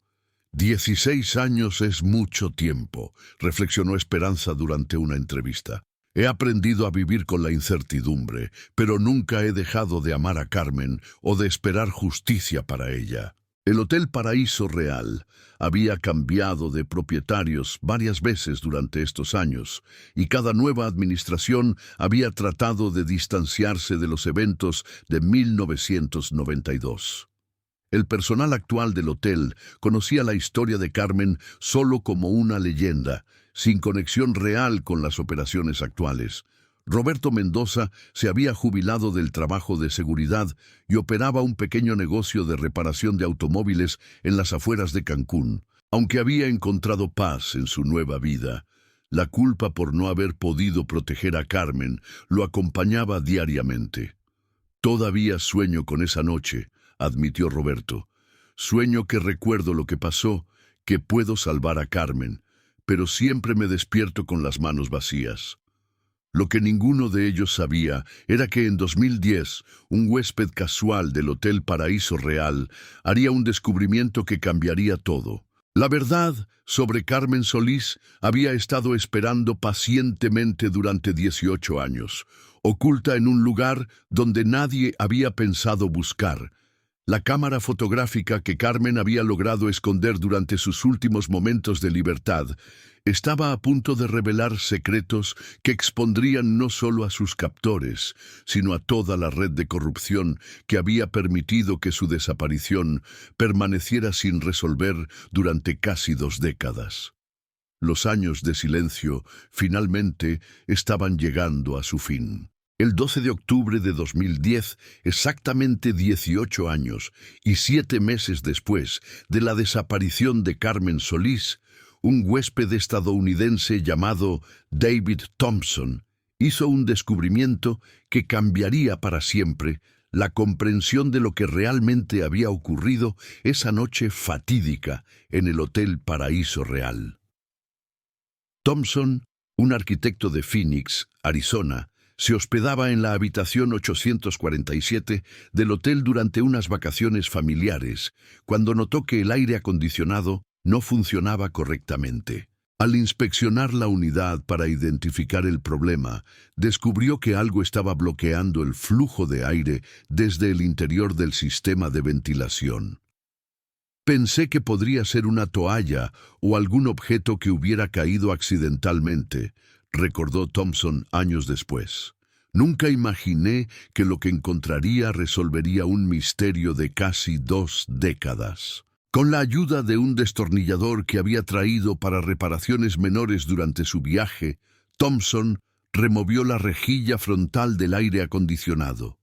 16 años es mucho tiempo, reflexionó Esperanza durante una entrevista. He aprendido a vivir con la incertidumbre, pero nunca he dejado de amar a Carmen o de esperar justicia para ella. El Hotel Paraíso Real había cambiado de propietarios varias veces durante estos años, y cada nueva administración había tratado de distanciarse de los eventos de 1992. El personal actual del hotel conocía la historia de Carmen solo como una leyenda, sin conexión real con las operaciones actuales. Roberto Mendoza se había jubilado del trabajo de seguridad y operaba un pequeño negocio de reparación de automóviles en las afueras de Cancún. Aunque había encontrado paz en su nueva vida, la culpa por no haber podido proteger a Carmen lo acompañaba diariamente. Todavía sueño con esa noche, admitió Roberto. Sueño que recuerdo lo que pasó, que puedo salvar a Carmen, pero siempre me despierto con las manos vacías. Lo que ninguno de ellos sabía era que en 2010, un huésped casual del Hotel Paraíso Real haría un descubrimiento que cambiaría todo. La verdad sobre Carmen Solís había estado esperando pacientemente durante 18 años, oculta en un lugar donde nadie había pensado buscar. La cámara fotográfica que Carmen había logrado esconder durante sus últimos momentos de libertad estaba a punto de revelar secretos que expondrían no solo a sus captores, sino a toda la red de corrupción que había permitido que su desaparición permaneciera sin resolver durante casi 2 décadas. Los años de silencio finalmente estaban llegando a su fin. El 12 de octubre de 2010, exactamente 18 años y 7 meses después de la desaparición de Carmen Solís, un huésped estadounidense llamado David Thompson hizo un descubrimiento que cambiaría para siempre la comprensión de lo que realmente había ocurrido esa noche fatídica en el Hotel Paraíso Real. Thompson, un arquitecto de Phoenix, Arizona, se hospedaba en la habitación 847 del hotel durante unas vacaciones familiares, cuando notó que el aire acondicionado no funcionaba correctamente. Al inspeccionar la unidad para identificar el problema, descubrió que algo estaba bloqueando el flujo de aire desde el interior del sistema de ventilación. Pensé que podría ser una toalla o algún objeto que hubiera caído accidentalmente, recordó Thompson años después. Nunca imaginé que lo que encontraría resolvería un misterio de casi 2 décadas. Con la ayuda de un destornillador que había traído para reparaciones menores durante su viaje, Thompson removió la rejilla frontal del aire acondicionado.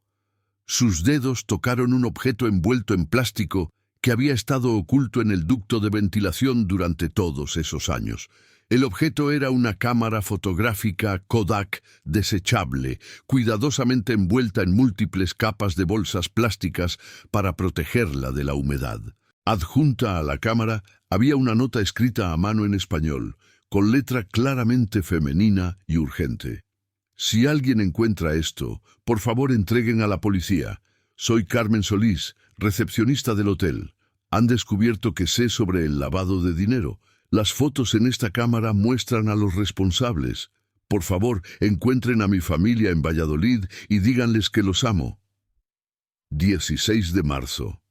Sus dedos tocaron un objeto envuelto en plástico que había estado oculto en el ducto de ventilación durante todos esos años. El objeto era una cámara fotográfica Kodak desechable, cuidadosamente envuelta en múltiples capas de bolsas plásticas para protegerla de la humedad. Adjunta a la cámara había una nota escrita a mano en español, con letra claramente femenina y urgente. Si alguien encuentra esto, por favor entreguen a la policía. Soy Carmen Solís, recepcionista del hotel. Han descubierto que sé sobre el lavado de dinero. Las fotos en esta cámara muestran a los responsables. Por favor, encuentren a mi familia en Valladolid y díganles que los amo. 16 de marzo.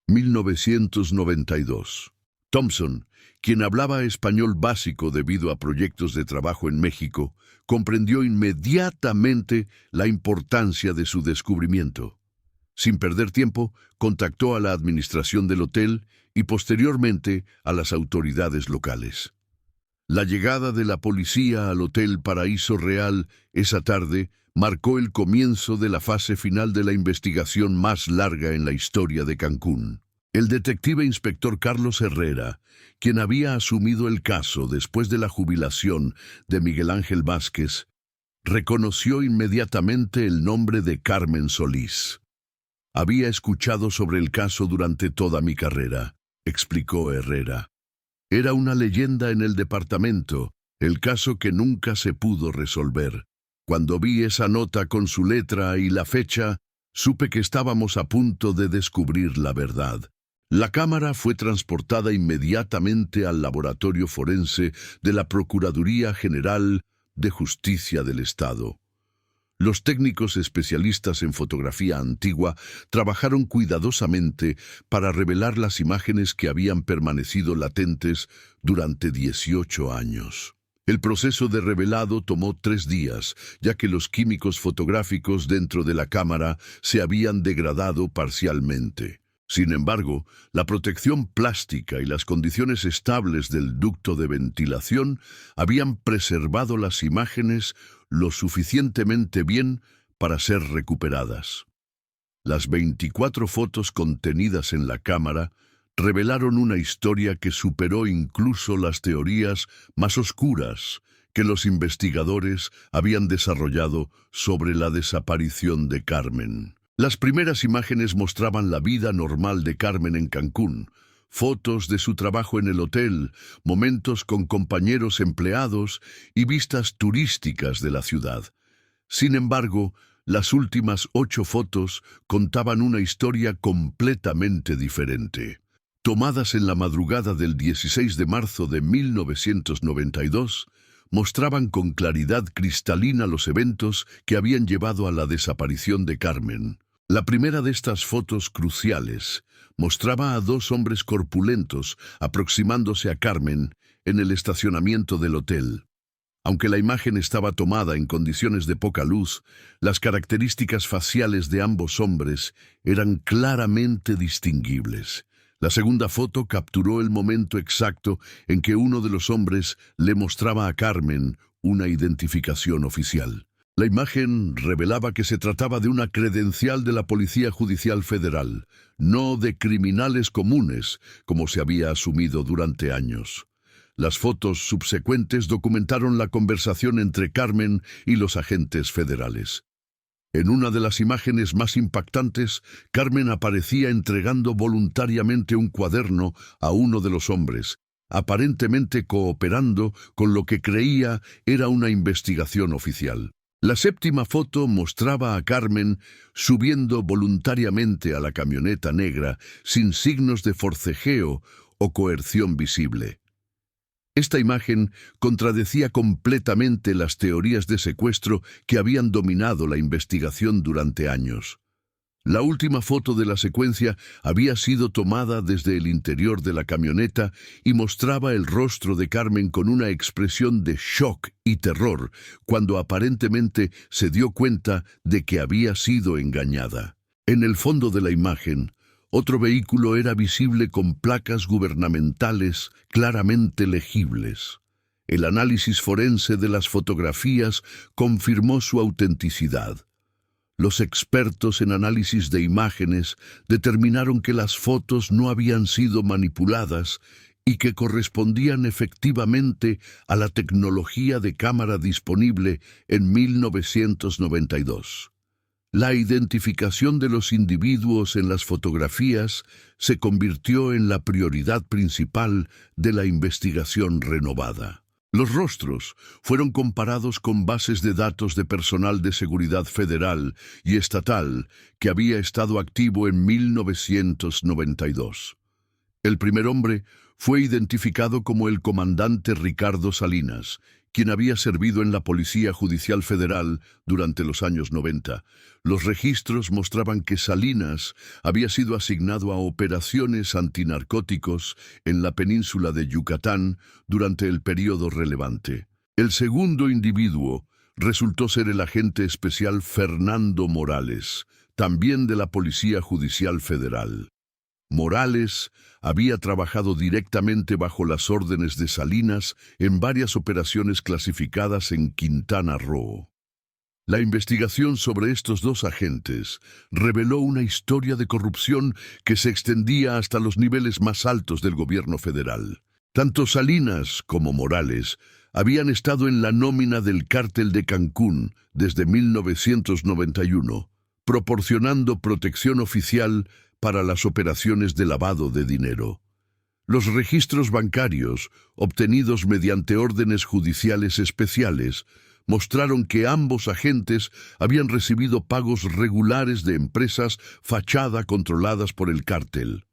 1992. Thompson, quien hablaba español básico debido a proyectos de trabajo en México, comprendió inmediatamente la importancia de su descubrimiento. Sin perder tiempo, contactó a la administración del hotel y posteriormente a las autoridades locales. La llegada de la policía al Hotel Paraíso Real esa tarde marcó el comienzo de la fase final de la investigación más larga en la historia de Cancún. El detective inspector Carlos Herrera, quien había asumido el caso después de la jubilación de Miguel Ángel Vázquez, reconoció inmediatamente el nombre de Carmen Solís. Había escuchado sobre el caso durante toda mi carrera. explicó Herrera. Era una leyenda en el departamento, el caso que nunca se pudo resolver. Cuando vi esa nota con su letra y la fecha, supe que estábamos a punto de descubrir la verdad. La cámara fue transportada inmediatamente al laboratorio forense de la Procuraduría General de Justicia del Estado. Los técnicos especialistas en fotografía antigua trabajaron cuidadosamente para revelar las imágenes que habían permanecido latentes durante 18 años. El proceso de revelado tomó 3 días, ya que los químicos fotográficos dentro de la cámara se habían degradado parcialmente. Sin embargo, la protección plástica y las condiciones estables del ducto de ventilación habían preservado las imágenes lo suficientemente bien para ser recuperadas. Las 24 fotos contenidas en la cámara revelaron una historia que superó incluso las teorías más oscuras que los investigadores habían desarrollado sobre la desaparición de Carmen. Las primeras imágenes mostraban la vida normal de Carmen en Cancún, fotos de su trabajo en el hotel, momentos con compañeros empleados y vistas turísticas de la ciudad. Sin embargo, las últimas 8 fotos contaban una historia completamente diferente. Tomadas en la madrugada del 16 de marzo de 1992, mostraban con claridad cristalina los eventos que habían llevado a la desaparición de Carmen. La primera de estas fotos cruciales mostraba a 2 hombres corpulentos aproximándose a Carmen en el estacionamiento del hotel. Aunque la imagen estaba tomada en condiciones de poca luz, las características faciales de ambos hombres eran claramente distinguibles. La segunda foto capturó el momento exacto en que uno de los hombres le mostraba a Carmen una identificación oficial. La imagen revelaba que se trataba de una credencial de la Policía Judicial Federal, no de criminales comunes, como se había asumido durante años. Las fotos subsecuentes documentaron la conversación entre Carmen y los agentes federales. En una de las imágenes más impactantes, Carmen aparecía entregando voluntariamente un cuaderno a uno de los hombres, aparentemente cooperando con lo que creía era una investigación oficial. La séptima foto mostraba a Carmen subiendo voluntariamente a la camioneta negra sin signos de forcejeo o coerción visible. Esta imagen contradecía completamente las teorías de secuestro que habían dominado la investigación durante años. La última foto de la secuencia había sido tomada desde el interior de la camioneta y mostraba el rostro de Carmen con una expresión de shock y terror cuando aparentemente se dio cuenta de que había sido engañada. En el fondo de la imagen, otro vehículo era visible con placas gubernamentales claramente legibles. El análisis forense de las fotografías confirmó su autenticidad. Los expertos en análisis de imágenes determinaron que las fotos no habían sido manipuladas y que correspondían efectivamente a la tecnología de cámara disponible en 1992. La identificación de los individuos en las fotografías se convirtió en la prioridad principal de la investigación renovada. Los rostros fueron comparados con bases de datos de personal de seguridad federal y estatal que había estado activo en 1992. El primer hombre fue identificado como el comandante Ricardo Salinas, quien había servido en la Policía Judicial Federal durante los años 90. Los registros mostraban que Salinas había sido asignado a operaciones antinarcóticos en la península de Yucatán durante el período relevante. El segundo individuo resultó ser el agente especial Fernando Morales, también de la Policía Judicial Federal. Morales había trabajado directamente bajo las órdenes de Salinas en varias operaciones clasificadas en Quintana Roo. La investigación sobre estos 2 agentes reveló una historia de corrupción que se extendía hasta los niveles más altos del gobierno federal. Tanto Salinas como Morales habían estado en la nómina del Cártel de Cancún desde 1991, proporcionando protección oficial para las operaciones de lavado de dinero. Los registros bancarios, obtenidos mediante órdenes judiciales especiales, mostraron que ambos agentes habían recibido pagos regulares de empresas fachada controladas por el cártel.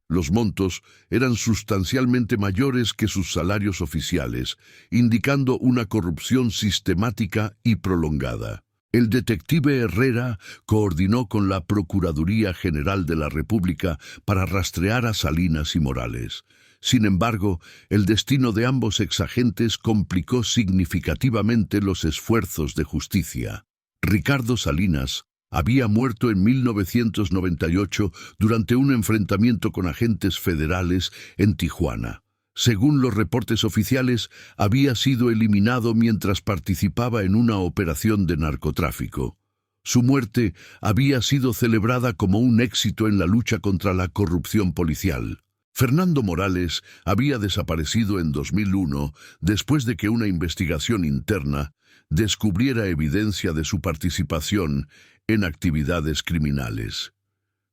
Los montos eran sustancialmente mayores que sus salarios oficiales, indicando una corrupción sistemática y prolongada. El detective Herrera coordinó con la Procuraduría General de la República para rastrear a Salinas y Morales. Sin embargo, el destino de ambos exagentes complicó significativamente los esfuerzos de justicia. Ricardo Salinas había muerto en 1998 durante un enfrentamiento con agentes federales en Tijuana. Según los reportes oficiales, había sido eliminado mientras participaba en una operación de narcotráfico. Su muerte había sido celebrada como un éxito en la lucha contra la corrupción policial. Fernando Morales había desaparecido en 2001 después de que una investigación interna descubriera evidencia de su participación en actividades criminales.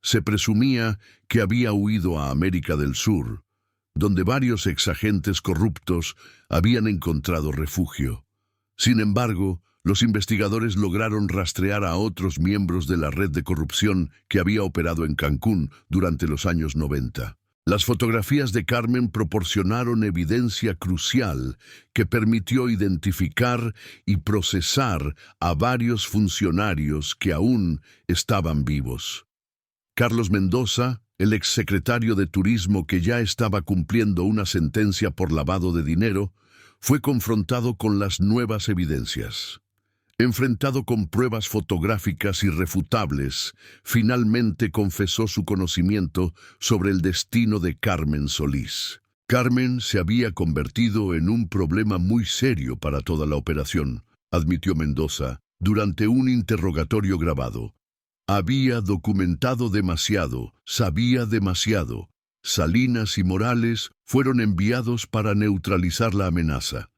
Se presumía que había huido a América del Sur, donde varios exagentes corruptos habían encontrado refugio. Sin embargo, los investigadores lograron rastrear a otros miembros de la red de corrupción que había operado en Cancún durante los años 90. Las fotografías de Carmen proporcionaron evidencia crucial que permitió identificar y procesar a varios funcionarios que aún estaban vivos. Carlos Mendoza, el exsecretario de Turismo que ya estaba cumpliendo una sentencia por lavado de dinero, fue confrontado con las nuevas evidencias. Enfrentado con pruebas fotográficas irrefutables, finalmente confesó su conocimiento sobre el destino de Carmen Solís. Carmen se había convertido en un problema muy serio para toda la operación, admitió Mendoza durante un interrogatorio grabado. Había documentado demasiado, sabía demasiado. Salinas y Morales fueron enviados para neutralizar la amenaza.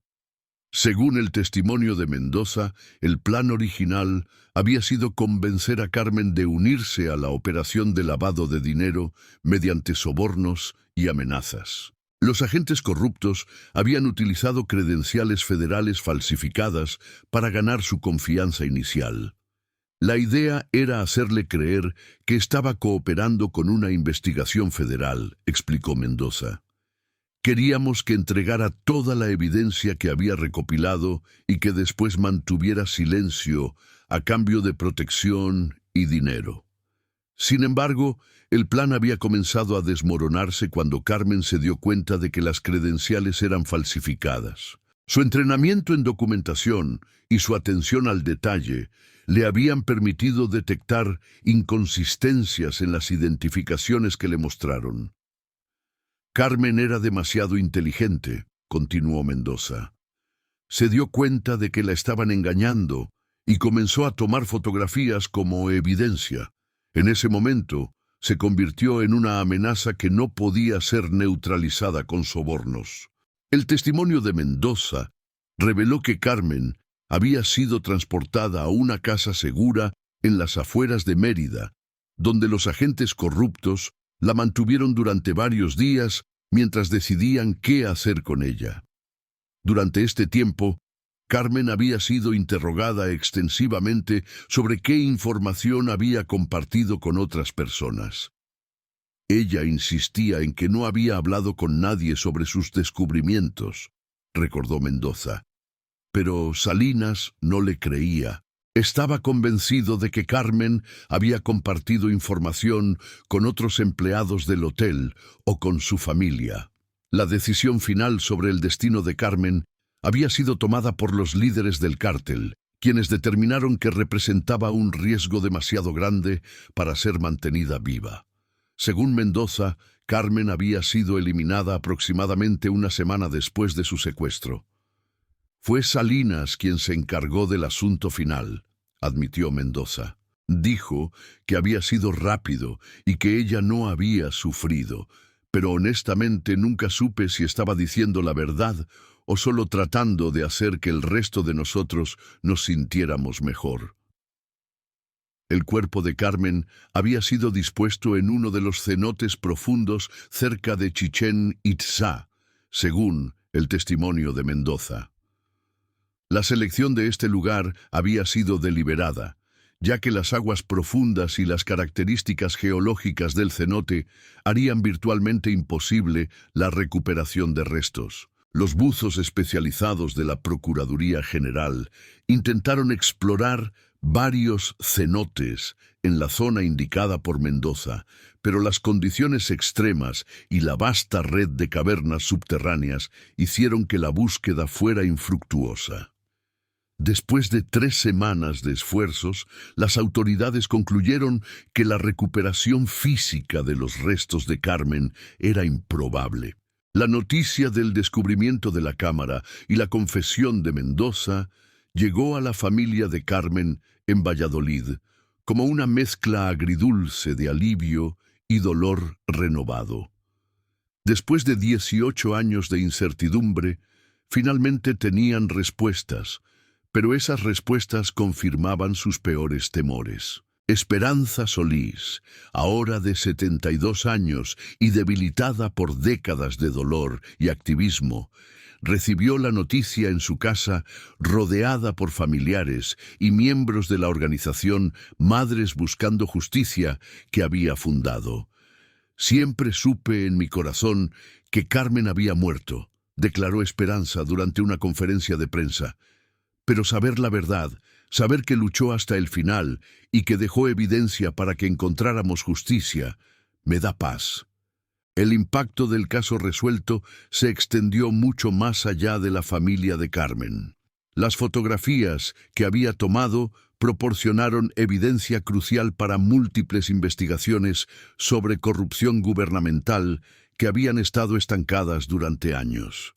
Según el testimonio de Mendoza, el plan original había sido convencer a Carmen de unirse a la operación de lavado de dinero mediante sobornos y amenazas. Los agentes corruptos habían utilizado credenciales federales falsificadas para ganar su confianza inicial. La idea era hacerle creer que estaba cooperando con una investigación federal, explicó Mendoza. Queríamos que entregara toda la evidencia que había recopilado y que después mantuviera silencio a cambio de protección y dinero. Sin embargo, el plan había comenzado a desmoronarse cuando Carmen se dio cuenta de que las credenciales eran falsificadas. Su entrenamiento en documentación y su atención al detalle le habían permitido detectar inconsistencias en las identificaciones que le mostraron. Carmen era demasiado inteligente, continuó Mendoza. Se dio cuenta de que la estaban engañando y comenzó a tomar fotografías como evidencia. En ese momento, se convirtió en una amenaza que no podía ser neutralizada con sobornos. El testimonio de Mendoza reveló que Carmen había sido transportada a una casa segura en las afueras de Mérida, donde los agentes corruptos la mantuvieron durante varios días mientras decidían qué hacer con ella. Durante este tiempo, Carmen había sido interrogada extensivamente sobre qué información había compartido con otras personas. Ella insistía en que no había hablado con nadie sobre sus descubrimientos, recordó Mendoza. Pero Salinas no le creía. Estaba convencido de que Carmen había compartido información con otros empleados del hotel o con su familia. La decisión final sobre el destino de Carmen había sido tomada por los líderes del cártel, quienes determinaron que representaba un riesgo demasiado grande para ser mantenida viva. Según Mendoza, Carmen había sido eliminada aproximadamente una semana después de su secuestro. Fue Salinas quien se encargó del asunto final, admitió Mendoza. Dijo que había sido rápido y que ella no había sufrido, pero honestamente nunca supe si estaba diciendo la verdad o solo tratando de hacer que el resto de nosotros nos sintiéramos mejor. El cuerpo de Carmen había sido dispuesto en uno de los cenotes profundos cerca de Chichén Itzá, según el testimonio de Mendoza. La selección de este lugar había sido deliberada, ya que las aguas profundas y las características geológicas del cenote harían virtualmente imposible la recuperación de restos. Los buzos especializados de la Procuraduría General intentaron explorar varios cenotes en la zona indicada por Mendoza, pero las condiciones extremas y la vasta red de cavernas subterráneas hicieron que la búsqueda fuera infructuosa. Después de 3 semanas de esfuerzos, las autoridades concluyeron que la recuperación física de los restos de Carmen era improbable. La noticia del descubrimiento de la cámara y la confesión de Mendoza llegó a la familia de Carmen en Valladolid como una mezcla agridulce de alivio y dolor renovado. Después de 18 años de incertidumbre, finalmente tenían respuestas, pero esas respuestas confirmaban sus peores temores. Esperanza Solís, ahora de 72 años y debilitada por décadas de dolor y activismo, recibió la noticia en su casa rodeada por familiares y miembros de la organización Madres Buscando Justicia que había fundado. Siempre supe en mi corazón que Carmen había muerto, declaró Esperanza durante una conferencia de prensa. Pero saber la verdad, saber que luchó hasta el final y que dejó evidencia para que encontráramos justicia, me da paz. El impacto del caso resuelto se extendió mucho más allá de la familia de Carmen. Las fotografías que había tomado proporcionaron evidencia crucial para múltiples investigaciones sobre corrupción gubernamental que habían estado estancadas durante años.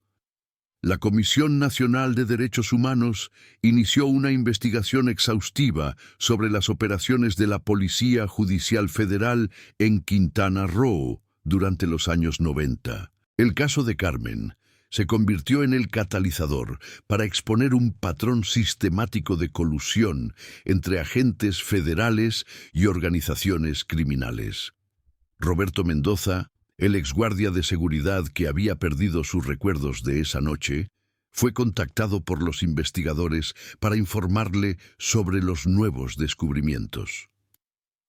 La Comisión Nacional de Derechos Humanos inició una investigación exhaustiva sobre las operaciones de la Policía Judicial Federal en Quintana Roo durante los años 90. El caso de Carmen se convirtió en el catalizador para exponer un patrón sistemático de colusión entre agentes federales y organizaciones criminales. Roberto Mendoza, el exguardia de seguridad que había perdido sus recuerdos de esa noche, fue contactado por los investigadores para informarle sobre los nuevos descubrimientos.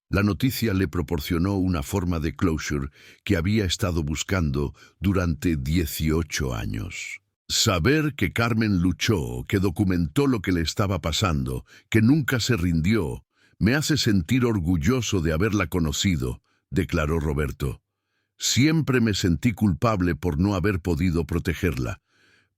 La noticia le proporcionó una forma de closure que había estado buscando durante 18 años. Saber que Carmen luchó, que documentó lo que le estaba pasando, que nunca se rindió, me hace sentir orgulloso de haberla conocido, declaró Roberto. Siempre me sentí culpable por no haber podido protegerla,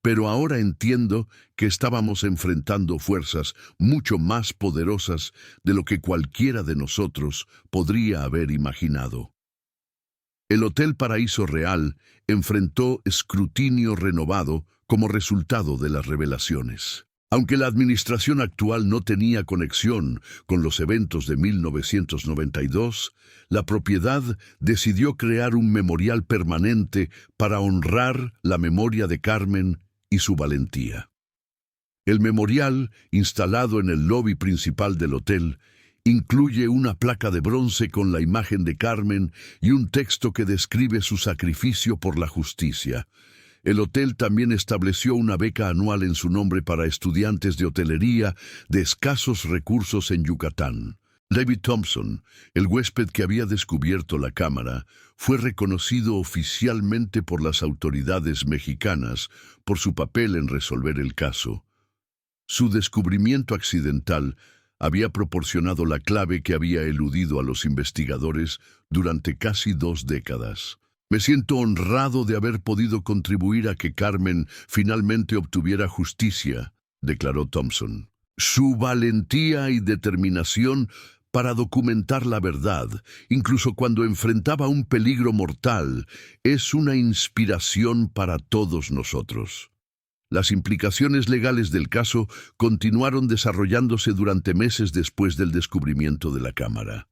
pero ahora entiendo que estábamos enfrentando fuerzas mucho más poderosas de lo que cualquiera de nosotros podría haber imaginado. El Hotel Paraíso Real enfrentó escrutinio renovado como resultado de las revelaciones. Aunque la administración actual no tenía conexión con los eventos de 1992, la propiedad decidió crear un memorial permanente para honrar la memoria de Carmen y su valentía. El memorial, instalado en el lobby principal del hotel, incluye una placa de bronce con la imagen de Carmen y un texto que describe su sacrificio por la justicia. El hotel también estableció una beca anual en su nombre para estudiantes de hotelería de escasos recursos en Yucatán. David Thompson, el huésped que había descubierto la cámara, fue reconocido oficialmente por las autoridades mexicanas por su papel en resolver el caso. Su descubrimiento accidental había proporcionado la clave que había eludido a los investigadores durante casi 2 décadas. Me siento honrado de haber podido contribuir a que Carmen finalmente obtuviera justicia, declaró Thompson. Su valentía y determinación para documentar la verdad, incluso cuando enfrentaba un peligro mortal, es una inspiración para todos nosotros. Las implicaciones legales del caso continuaron desarrollándose durante meses después del descubrimiento de la cámara.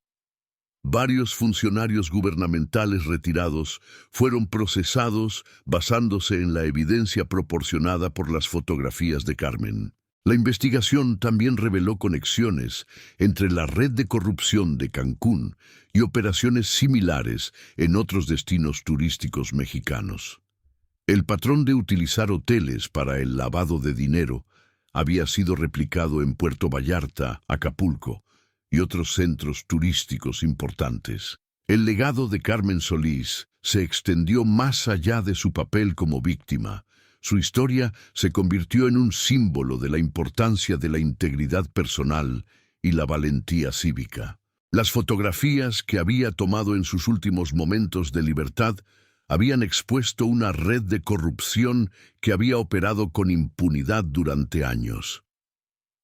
Varios funcionarios gubernamentales retirados fueron procesados basándose en la evidencia proporcionada por las fotografías de Carmen. La investigación también reveló conexiones entre la red de corrupción de Cancún y operaciones similares en otros destinos turísticos mexicanos. El patrón de utilizar hoteles para el lavado de dinero había sido replicado en Puerto Vallarta, Acapulco y otros centros turísticos importantes. El legado de Carmen Solís se extendió más allá de su papel como víctima. Su historia se convirtió en un símbolo de la importancia de la integridad personal y la valentía cívica. Las fotografías que había tomado en sus últimos momentos de libertad habían expuesto una red de corrupción que había operado con impunidad durante años.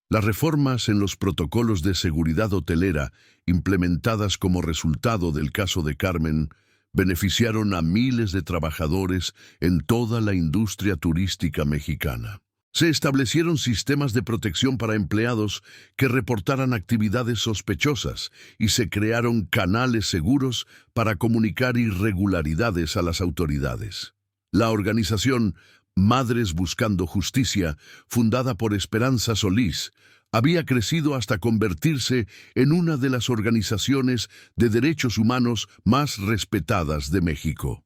Las reformas en los protocolos de seguridad hotelera, implementadas como resultado del caso de Carmen, beneficiaron a miles de trabajadores en toda la industria turística mexicana. Se establecieron sistemas de protección para empleados que reportaran actividades sospechosas y se crearon canales seguros para comunicar irregularidades a las autoridades. La organización Madres Buscando Justicia, fundada por Esperanza Solís, había crecido hasta convertirse en una de las organizaciones de derechos humanos más respetadas de México.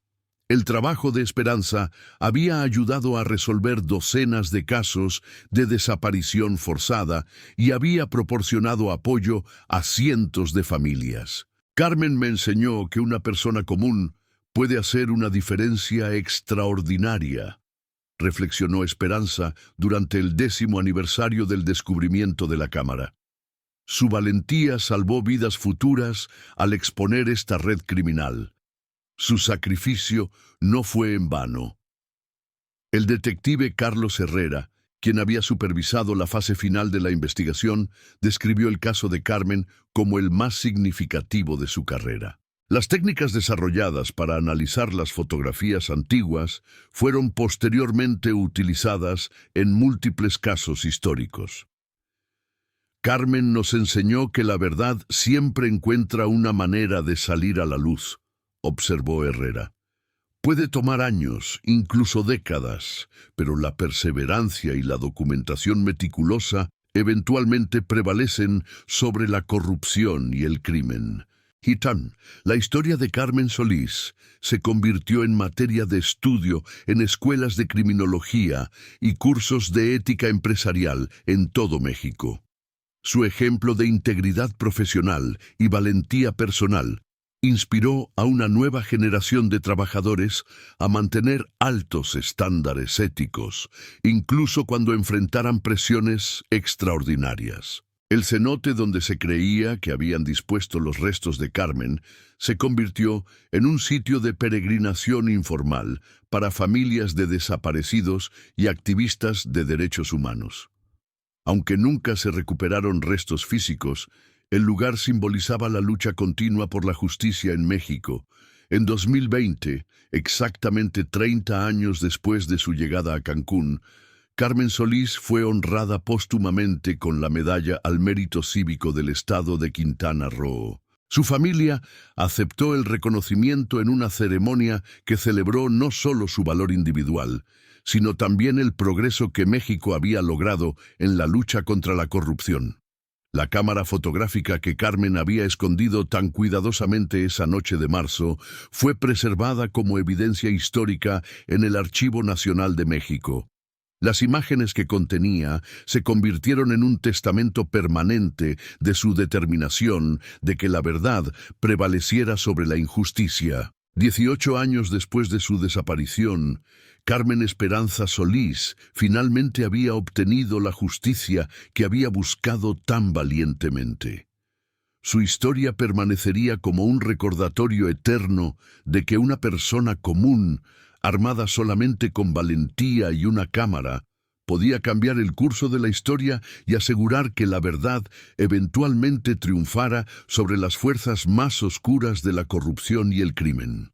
El trabajo de Esperanza había ayudado a resolver docenas de casos de desaparición forzada y había proporcionado apoyo a cientos de familias. Carmen me enseñó que una persona común puede hacer una diferencia extraordinaria, reflexionó Esperanza durante el 10º aniversario del descubrimiento de la cámara. Su valentía salvó vidas futuras al exponer esta red criminal. Su sacrificio no fue en vano. El detective Carlos Herrera, quien había supervisado la fase final de la investigación, describió el caso de Carmen como el más significativo de su carrera. Las técnicas desarrolladas para analizar las fotografías antiguas fueron posteriormente utilizadas en múltiples casos históricos. Carmen nos enseñó que la verdad siempre encuentra una manera de salir a la luz, observó Herrera. Puede tomar años, incluso décadas, pero la perseverancia y la documentación meticulosa eventualmente prevalecen sobre la corrupción y el crimen. La historia de Carmen Solís se convirtió en materia de estudio en escuelas de criminología y cursos de ética empresarial en todo México. Su ejemplo de integridad profesional y valentía personal inspiró a una nueva generación de trabajadores a mantener altos estándares éticos, incluso cuando enfrentaran presiones extraordinarias. El cenote donde se creía que habían dispuesto los restos de Carmen se convirtió en un sitio de peregrinación informal para familias de desaparecidos y activistas de derechos humanos. Aunque nunca se recuperaron restos físicos, el lugar simbolizaba la lucha continua por la justicia en México. En 2020, exactamente 30 años después de su llegada a Cancún, Carmen Solís fue honrada póstumamente con la Medalla al Mérito Cívico del Estado de Quintana Roo. Su familia aceptó el reconocimiento en una ceremonia que celebró no solo su valor individual, sino también el progreso que México había logrado en la lucha contra la corrupción. La cámara fotográfica que Carmen había escondido tan cuidadosamente esa noche de marzo fue preservada como evidencia histórica en el Archivo Nacional de México. Las imágenes que contenía se convirtieron en un testamento permanente de su determinación de que la verdad prevaleciera sobre la injusticia. 18 años después de su desaparición, Carmen Esperanza Solís finalmente había obtenido la justicia que había buscado tan valientemente. Su historia permanecería como un recordatorio eterno de que una persona común, armada solamente con valentía y una cámara, podía cambiar el curso de la historia y asegurar que la verdad eventualmente triunfara sobre las fuerzas más oscuras de la corrupción y el crimen.